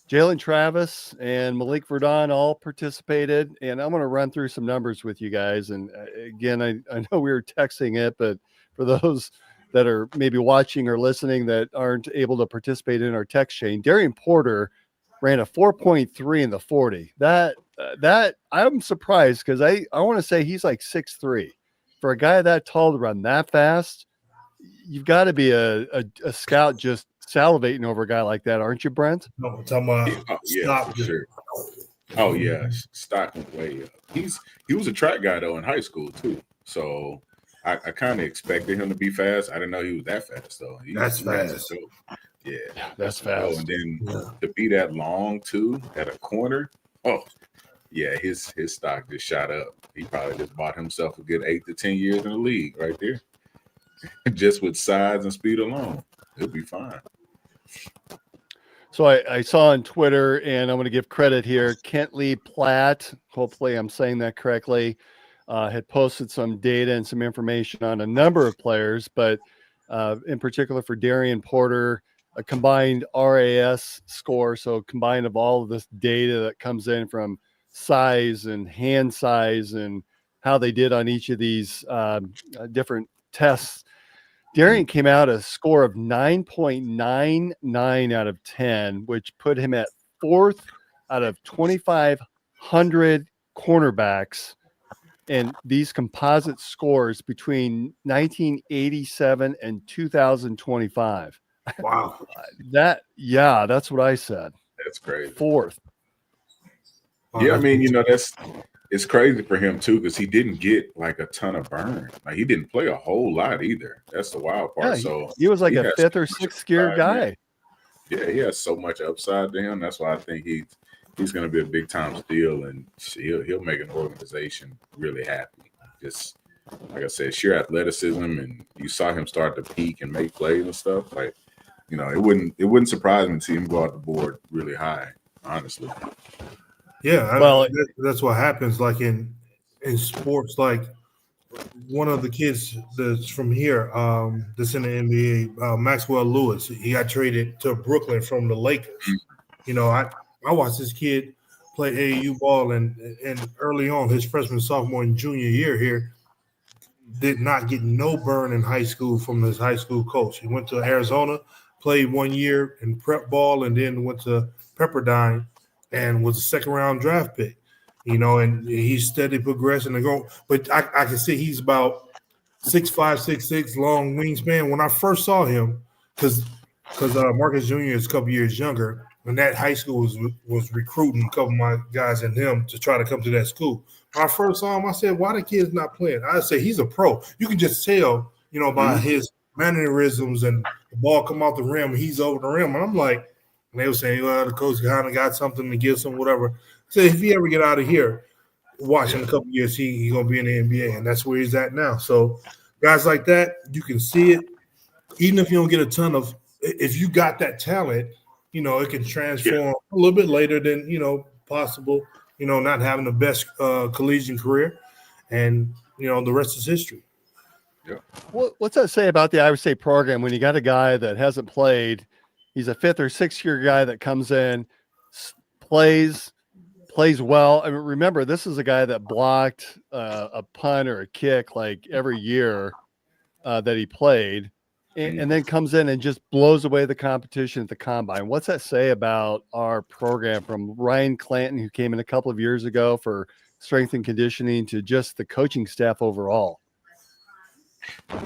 Jalen Travis, and Malik Verdon all participated. And I'm going to run through some numbers with you guys. And again, I know we were texting it, but for those that are maybe watching or listening that aren't able to participate in our text chain, Darian Porter ran a 4.3 in the 40. That I'm surprised, because I want to say he's like 6'3". For a guy that tall to run that fast, you've got to be a scout just salivating over a guy like that, aren't you, Brent? No, I'm talking about for sure. Oh yeah, stock went way up. He was a track guy though in high school too, so I kind of expected him to be fast. I didn't know he was that fast though. That's fast. So, yeah, that's fast. And then to be that long too at a corner, his stock just shot up. He probably just bought himself a good 8 to 10 years in the league right there, just with size and speed alone. It'll be fine. So I saw on Twitter, and I'm going to give credit here, Kent Lee Platt, hopefully I'm saying that correctly, had posted some data and some information on a number of players, but in particular for Darian Porter, a combined RAS score, so combined of all of this data that comes in from size and hand size and how they did on each of these different tests. Darian came out a score of 9.99 out of 10, which put him at 4th out of 2,500 cornerbacks. And these composite scores between 1987 and 2025. Wow. That's what I said. That's great. 4th. Yeah, I mean, it's crazy for him too because he didn't get like a ton of burn. Like he didn't play a whole lot either. That's the wild part. Yeah, So he was like he a has fifth so or much sixth gear upside, man. guy. Yeah, he has so much upside to him. That's why I think he's going to be a big time steal, and he'll make an organization really happy. Just like I said, sheer athleticism, and you saw him start to peak and make plays and stuff. Like, you know, it wouldn't surprise me to see him go out the board really high. Honestly. Yeah, Well, that's what happens. Like in sports, like one of the kids that's from here, that's in the NBA, Maxwell Lewis. He got traded to Brooklyn from the Lakers. You know, I watched this kid play AAU ball, and early on, his freshman, sophomore, and junior year here, did not get no burn in high school from his high school coach. He went to Arizona, played 1 year in prep ball, and then went to Pepperdine and was a second round draft pick. You know, and he's steady progressing and going. But I can see he's about 6'5", 6'6", long wingspan. When I first saw him, because Marcus Jr. is a couple years younger, and that high school was recruiting a couple of my guys and him to try to come to that school. When I first saw him, I said, why the kid's not playing? I said, he's a pro. You can just tell, you know, by his mannerisms and the ball come off the rim, he's over the rim. And I'm like, and they were saying, well, the coach kind of got something to give some whatever. I said, if he ever get out of here, watch in a couple years, he's going to be in the NBA. And that's where he's at now. So guys like that, you can see it. Even if you don't get a ton of – if you got that talent, you know, it can transform a little bit later than, you know, possible, you know, not having the best collegiate career. And, you know, the rest is history. Yeah. What's that say about the Iowa State program when you got a guy that hasn't played? He's a fifth or sixth year guy that comes in, plays well. I mean, remember, this is a guy that blocked a punt or a kick like every year that he played, and then comes in and just blows away the competition at the combine. What's that say about our program, from Ryan Clanton, who came in a couple of years ago for strength and conditioning, to just the coaching staff overall?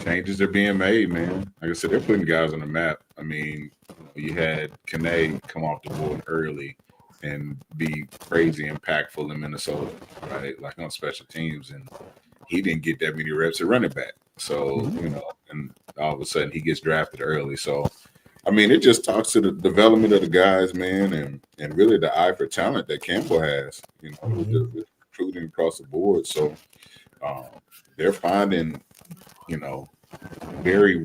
Changes are being made, man. Like I said, they're putting guys on the map. I mean, you had Kane come off the board early and be crazy impactful in Minnesota, right? Like on special teams, and he didn't get that many reps at running back. So, you know, and all of a sudden he gets drafted early. So, I mean, it just talks to the development of the guys, man, and really the eye for talent that Campbell has, you know, with the recruiting across the board. So they're finding, you know, very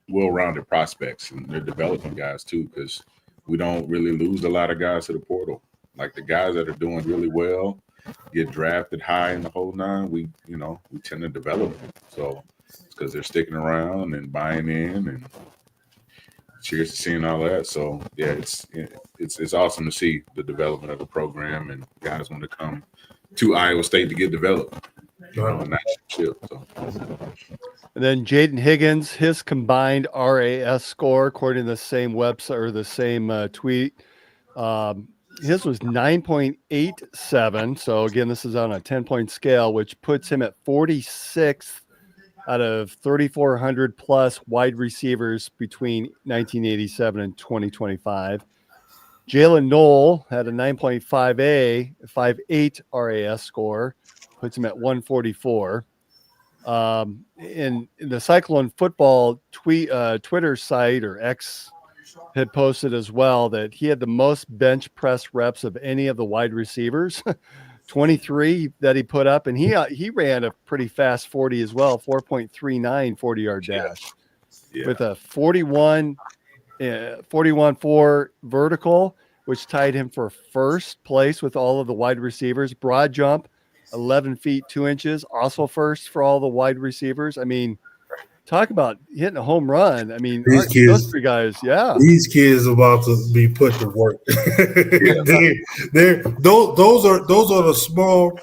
well-rounded prospects, and they're developing guys too, because we don't really lose a lot of guys to the portal. Like the guys that are doing really well get drafted high in the whole nine. We tend to develop them. So it's because they're sticking around and buying in, and cheers to seeing all that. So yeah, it's awesome to see the development of the program, and guys want to come to Iowa State to get developed. You know, and that's chill. So. And then Jaden Higgins, his combined RAS score, according to the same website or the same tweet, his was 9.87. So again, this is on a 10-point scale, which puts him at 46th out of 3,400 plus wide receivers between 1987 and 2025. Jalen Knoll had a 9.58 RAS score, puts him at 144. In the Cyclone football Twitter site, or X, had posted as well that he had the most bench press reps of any of the wide receivers, 23 that he put up, and he ran a pretty fast 40 as well, 4.39 40-yard dash with a 41.4 vertical, which tied him for first place with all of the wide receivers. Broad jump, 11 feet 2 inches, also first for all the wide receivers. I mean, talk about hitting a home run. I mean, those three guys, these kids about to be put to work. Those are the small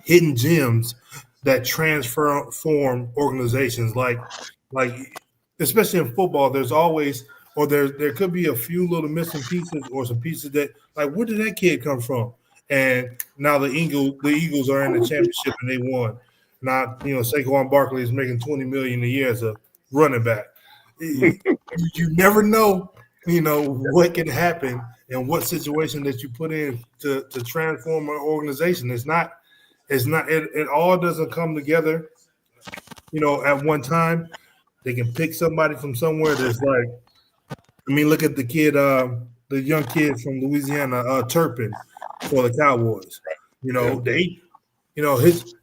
hidden gems that transform organizations. Like especially in football, there's always, or there could be a few little missing pieces, or some pieces that, like, where did that kid come from? And now the Eagles are in the championship and they won. Now, you know, Saquon Barkley is making $20 million a year as a running back. You never know what can happen and what situation that you put in to transform an organization. It all doesn't come together, at one time. They can pick somebody from somewhere that's like, look at the young kid from Louisiana, Turpin for the Cowboys.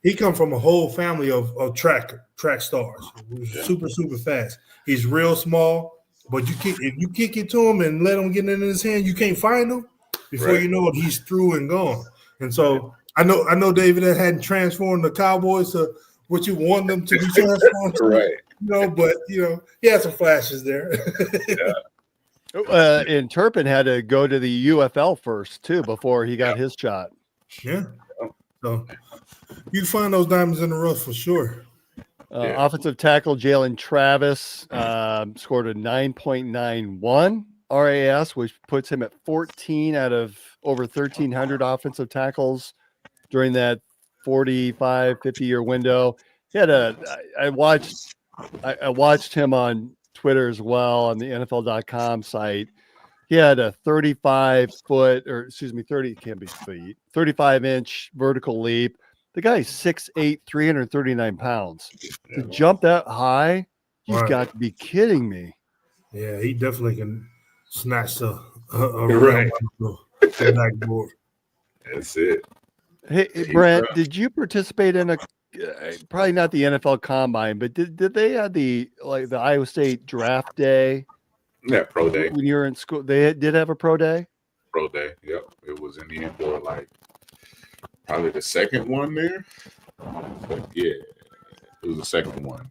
He come from a whole family of track stars, super, super fast. He's real small, but if you kick it to him and let him get it in his hand, you can't find him. Before you know it, he's through and gone. And so I know David that hadn't transformed the Cowboys to what you want them to be transformed to. Right. But he had some flashes there. And Turpin had to go to the UFL first too before he got his shot. Yeah. So you find those diamonds in the rough for sure. Offensive tackle Jalen Travis scored a 9.91 RAS, which puts him at 14 out of over 1,300 offensive tackles during that 45, 50-year window. He had I watched him on Twitter as well on the NFL.com site. He had a 35-inch vertical leap. The guy's 6'8", 339 pounds. To jump that high, you've got to be kidding me. Yeah, he definitely can snatch a Right. backboard. That's it. Hey, Brent, did you participate in probably not the NFL Combine, but did they have the Iowa State draft day? Yeah, pro day. When you were in school, they did have a pro day? Pro day, yep. It was in the indoor, probably the second one there. But yeah, it was the second one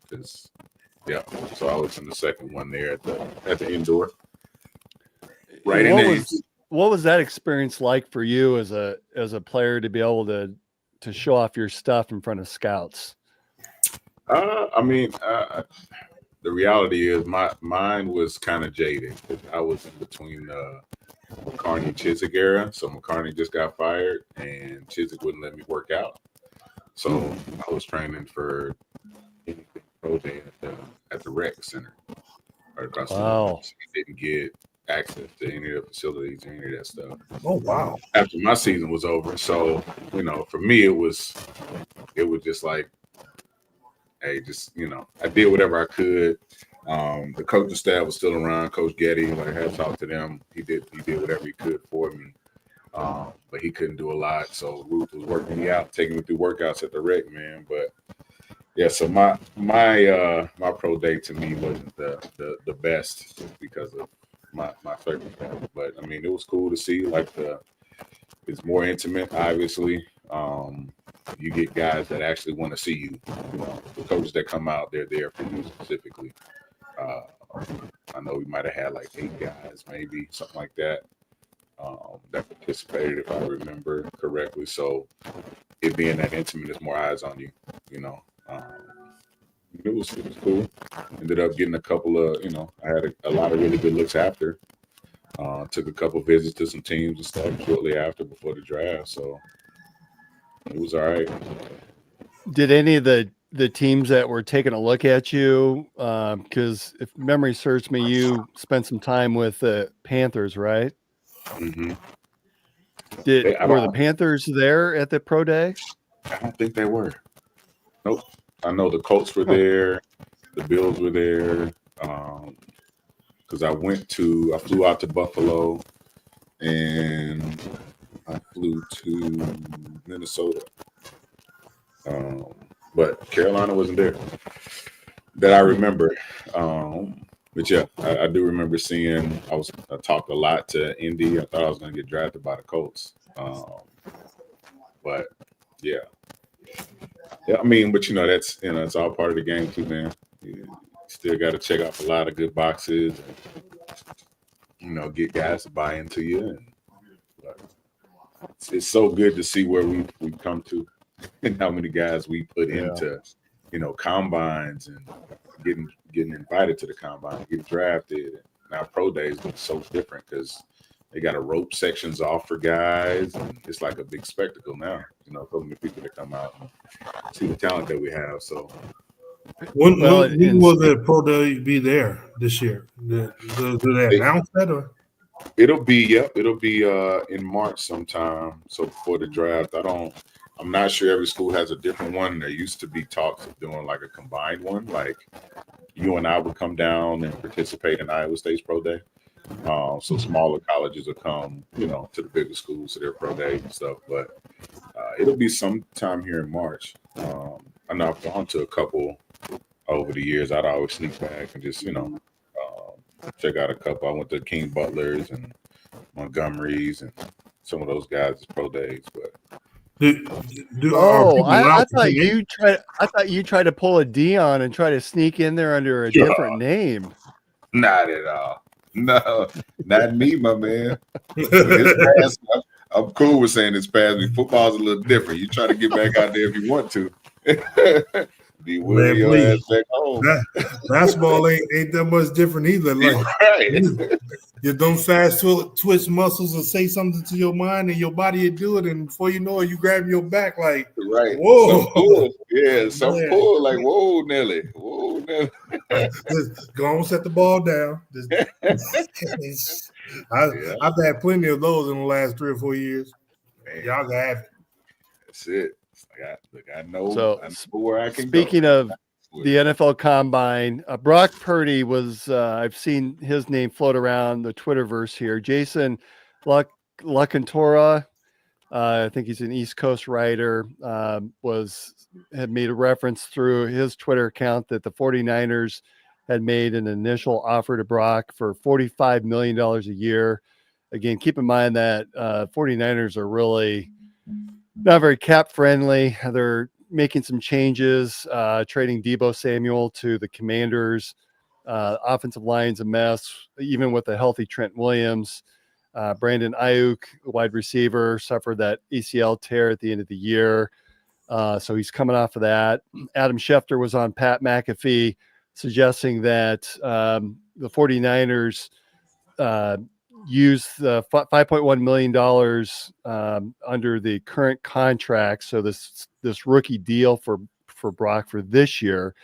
so I was in the second one there at the indoor. Right in there. What was that experience like for you as a player to be able to show off your stuff in front of scouts? The reality is mine was kind of jaded because I was in between McCarney and Chiswick era. So McCarney just got fired and Chiswick wouldn't let me work out. So I was training for anything pro day at the rec center. Right across the street. So I didn't get access to any of the facilities or any of that stuff. Oh wow. After my season was over. So, for me it was just like, hey, I did whatever I could. The coaching staff was still around. Coach Getty, I had talked to them. He did whatever he could for me, but he couldn't do a lot. So Ruth was working me out, taking me through workouts at the rec, man. But yeah, so my pro day to me wasn't the best just because of my circumstances. But it was cool to see. It's more intimate, obviously. You get guys that actually want to see you. The coaches that come out, they're there for you specifically. I know we might have had 8 guys, maybe something like that, that participated, if I remember correctly. So it being that intimate, there's more eyes on you. It was cool. Ended up getting a couple of, I had a lot of really good looks after. Took a couple visits to some teams and stuff shortly after before the draft. So it was all right. Did any of the teams that were taking a look at you, because if memory serves me, you spent some time with the Panthers, right? Mm-hmm. Were the Panthers there at the pro day? I don't think they were. Nope. I know the Colts were there. The Bills were there. Because I flew out to Buffalo and I flew to Minnesota. But Carolina wasn't there that I remember. But yeah, I do remember seeing, I talked a lot to Indy. I thought I was going to get drafted by the Colts. But yeah. Yeah, but that's, it's all part of the game too, man. You still got to check off a lot of good boxes and, get guys to buy into you. It's so good to see where we've come to and how many guys we put into, combines and getting invited to the combine, getting drafted. Now pro days look so different because they got to rope sections off for guys. And it's like a big spectacle now, so many people that come out and see the talent that we have. So When Well, when will the pro day be there this year? Do they announce that or? It'll be in March sometime. So before the draft, I'm not sure every school has a different one. There used to be talks of doing like a combined one, like you and I would come down and participate in Iowa State's pro day. So smaller colleges will come, to the bigger schools to their pro day and stuff. But it'll be sometime here in March. I know I've gone to a couple over the years. I'd always sneak back and just, check out a couple. I went to King Butler's and Montgomery's and some of those guys' pro days. But I thought you tried. I thought you tried to pull a Dion and try to sneak in there under a different name. Not at all. No, not me, my man. I'm cool with saying it's past me. Football's a little different. You try to get back out there if you want to. Be willing your ass back home. Basketball ain't that much different either. Like, right. You don't fast twitch muscles or say something to your mind and your body will do it, and before you know it, you grab your back like, right. Whoa. Some pull like, whoa, Nelly. Just go on, set the ball down. I've had plenty of those in the last 3 or 4 years. Man. Y'all can have it. That's it. I know. So, I know where I can speaking go. of the NFL Combine, Brock Purdy was. I've seen his name float around the Twitterverse here. Jason LaCantora, I think he's an East Coast writer, had made a reference through his Twitter account that the 49ers had made an initial offer to Brock for $45 million a year. Again, keep in mind that 49ers are really not very cap friendly. They're making some changes, trading Deebo Samuel to the Commanders. Offensive line's a mess, even with a healthy Trent Williams. Brandon Ayuk, wide receiver, suffered that ACL tear at the end of the year. So he's coming off of that. Adam Schefter was on Pat McAfee suggesting that the 49ers use the $5.1 million under the current contract. So this rookie deal for Brock for this year,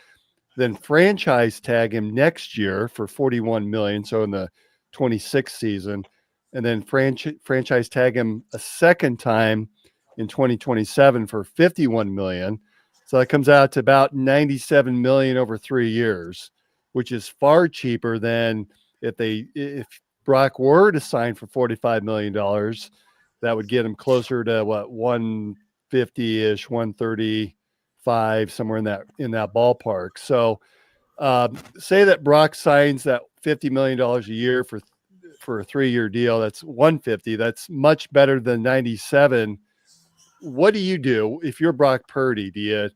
then franchise tag him next year for $41 million. So in the 26th season, and then franchise tag him a second time in 2027 for $51 million. So that comes out to about $97 million over 3 years, which is far cheaper than if Brock were to sign for $45 million, that would get him closer to what, 150-ish, 135, somewhere in that ballpark. So say that Brock signs that $50 million a year for a 3-year deal. That's 150. That's much better than 97. What do you do if you're Brock Purdy? Do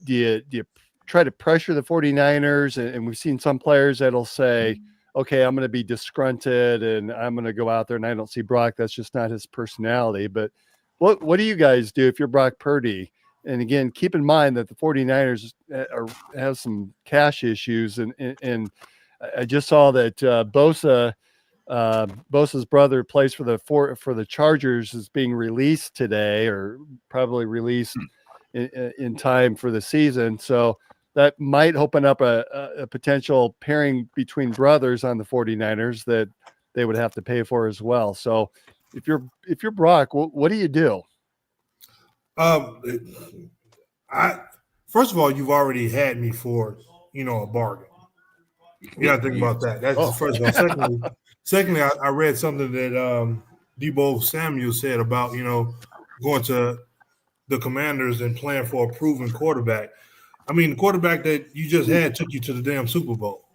you try to pressure the 49ers? And we've seen some players that'll say, okay, I'm going to be disgruntled and I'm going to go out there and I don't see Brock. That's just not his personality. But what do you guys do if you're Brock Purdy? And again, keep in mind that the 49ers have some cash issues. And I just saw that Bosa's brother plays for the Chargers, is being released today, or probably released in time for the season. So that might open up a potential pairing between brothers on the 49ers that they would have to pay for as well. So if you're Brock, what do you do? First of all, you've already had me for a bargain. You got to think about that. That's the first one. Secondly, I read something that Deebo Samuel said about going to the Commanders and playing for a proven quarterback. I mean, the quarterback that you just had took you to the damn Super Bowl.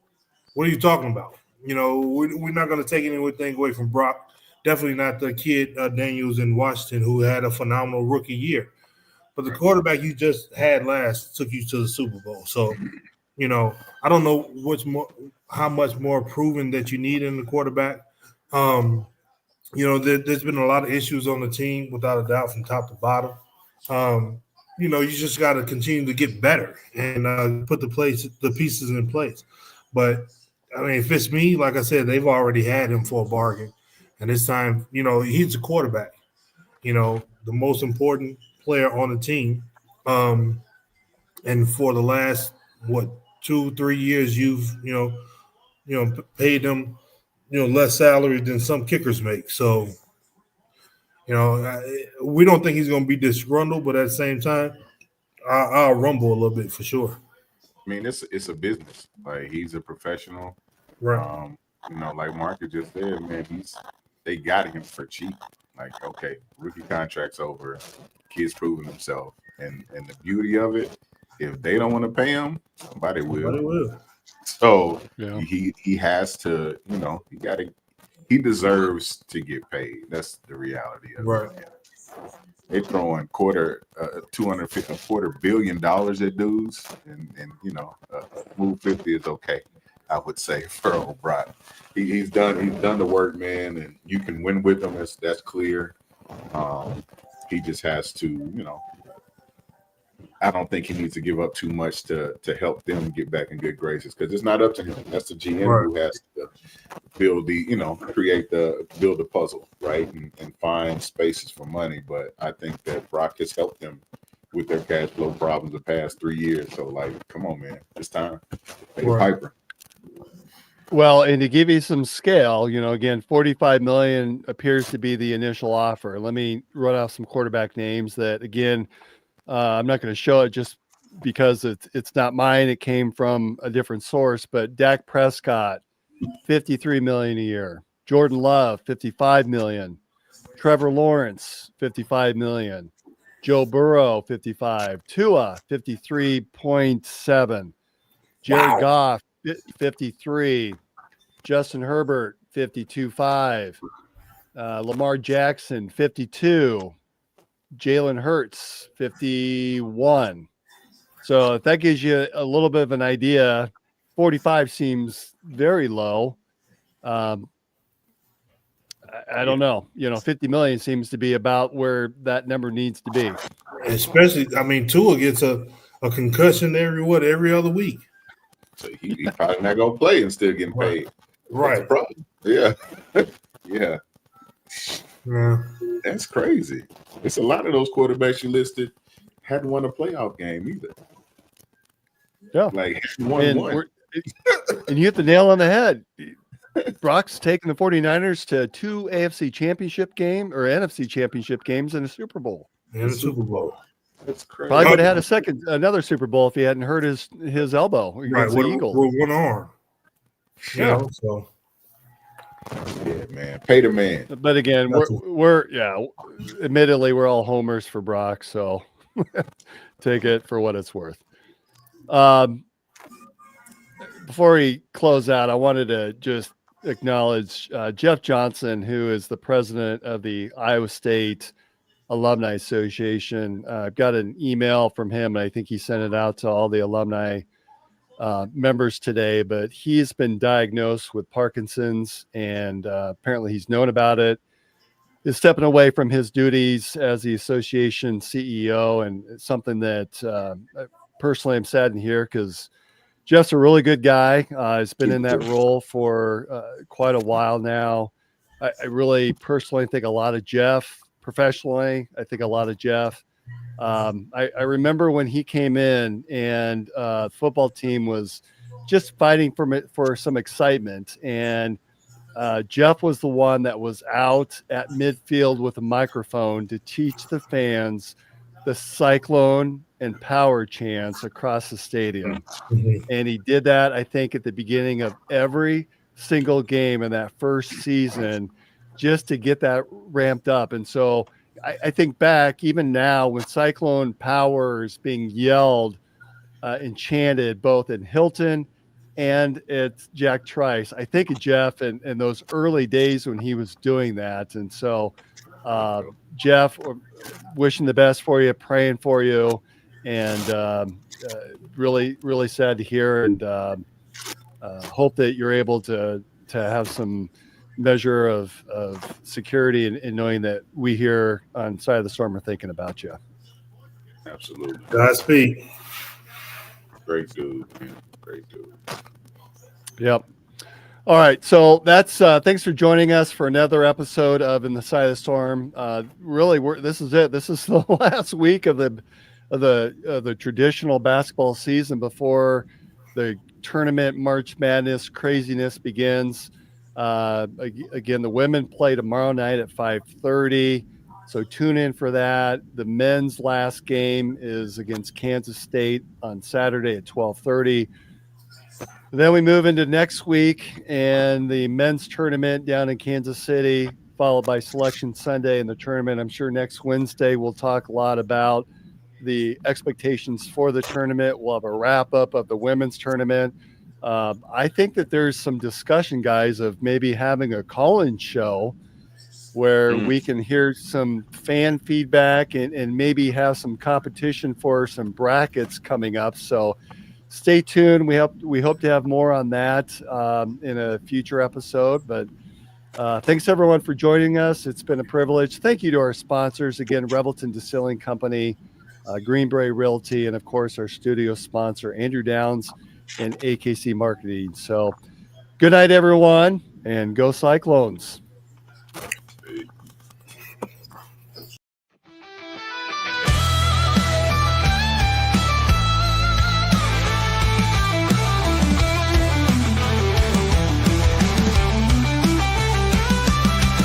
What are you talking about? We're not going to take anything away from Brock. Definitely not the kid Daniels in Washington, who had a phenomenal rookie year. But the quarterback you just had last took you to the Super Bowl. So, I don't know how much more proven that you need in the quarterback. There's been a lot of issues on the team, without a doubt, from top to bottom. You just got to continue to get better and put the pieces in place. But I mean, if it's me, like I said, they've already had him for a bargain, and this time, he's a quarterback. The most important player on the team, and for the last what 2-3 years paid them less salary than some kickers make. So we don't think he's going to be disgruntled, but at the same time, I'll rumble a little bit for sure. I mean, it's a business. Like, he's a professional. Right. Like Marcus just said, man, they got him for cheap. Like, okay, rookie contract's over, kid's proving himself, and the beauty of it, if they don't want to pay him, somebody will. So he has to, he deserves to get paid. That's the reality of it. They're throwing $250 billion at dudes, and move 50 is okay, I would say, for O'Brien. He's done the work, man, and you can win with him. That's clear. He just has to, I don't think he needs to give up too much to help them get back in good graces, because it's not up to him. That's the GM who has to build build the puzzle, right, and find spaces for money. But I think that Brock has helped them with their cash flow problems the past 3 years. So, like, come on, man, it's time. Pay Piper. Well, and to give you some scale, again, $45 million appears to be the initial offer. Let me run off some quarterback names that, again, I'm not going to show it just because it's not mine. It came from a different source, but Dak Prescott, $53 million a year. Jordan Love, $55 million. Trevor Lawrence, $55 million. Joe Burrow, $55. Tua, $53.7. Jared Goff, $53. Justin Herbert, $52.5. Lamar Jackson, $52. Jalen Hurts, $51. So if that gives you a little bit of an idea, 45 seems very low. I don't know. 50 million seems to be about where that number needs to be. Especially, Tua gets a concussion every other week. So he probably not gonna play and still getting paid. Right. Yeah. Yeah. That's crazy. It's a lot of those quarterbacks you listed hadn't won a playoff game either. Yeah. Like, one. And you hit the nail on the head. Brock's taking the 49ers to 2 AFC championship game or NFC championship games and a Super Bowl. And a Super Bowl. That's crazy. Probably would have had another Super Bowl if he hadn't hurt his elbow against the Eagles. With one arm. Yeah. So. Yeah, man. Pay the man. But again, we're admittedly, we're all homers for Brock, so take it for what it's worth. Before we close out, I wanted to just acknowledge Jeff Johnson, who is the president of the Iowa State Alumni Association. I've got an email from him, and I think he sent it out to all the alumni members today, but he's been diagnosed with Parkinson's, and apparently he's known about it, is stepping away from his duties as the association CEO, and it's something that personally I'm saddened to hear, because Jeff's a really good guy. He's been in that role for quite a while now. I really personally think a lot of Jeff. Professionally, I think a lot of Jeff. I remember when he came in and the football team was just fighting for some excitement. And Jeff was the one that was out at midfield with a microphone to teach the fans the Cyclone and Power chants across the stadium. Mm-hmm. And he did that, I think, at the beginning of every single game in that first season, just to get that ramped up. And so I think back, even now, when Cyclone Power is being yelled and chanted both in Hilton and at Jack Trice, I think of Jeff and those early days when he was doing that. And so, Jeff, wishing the best for you, praying for you, and really, really sad to hear, and hope that you're able to have some measure of security in knowing that we here on Side of the Storm are thinking about you. Absolutely. Godspeed. Great dude, man. Great dude. Yep. All right. So that's thanks for joining us for another episode of In the Side of the Storm. Really, this is it. This is the last week of the the traditional basketball season before the tournament March Madness craziness begins. Again, the women play tomorrow night at 5:30. So tune in for that. The men's last game is against Kansas State on Saturday at 12:30. Then we move into next week and the men's tournament down in Kansas City, followed by Selection Sunday and the tournament. I'm sure next Wednesday we'll talk a lot about the expectations for the tournament. We'll have a wrap up of the women's tournament. I think that there's some discussion, guys, of maybe having a call-in show where we can hear some fan feedback and maybe have some competition for some brackets coming up. So stay tuned. We hope to have more on that in a future episode. But thanks everyone for joining us. It's been a privilege. Thank you to our sponsors again, Revelton Distilling Company, Green Beret Realty, and of course our studio sponsor Andrew Downs and AKC Marketing. So good night everyone, and go Cyclones.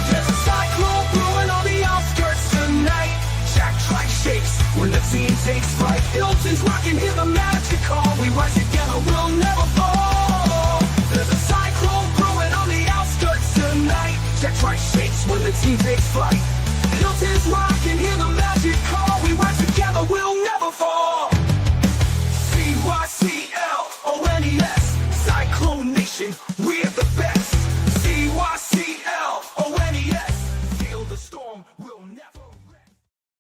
There's a cyclone brewing on the outskirts tonight. Jack Tribe shakes when the team takes flight. Hilton's rocking, hear the magic call. We rise together, we'll never fall. There's a cyclone brewing on the outskirts tonight. Jack Tribe shakes when the team takes flight. Hilton's rocking, hear the magic call. We rise together, we'll never fall. CYCLONES, Cyclone Nation.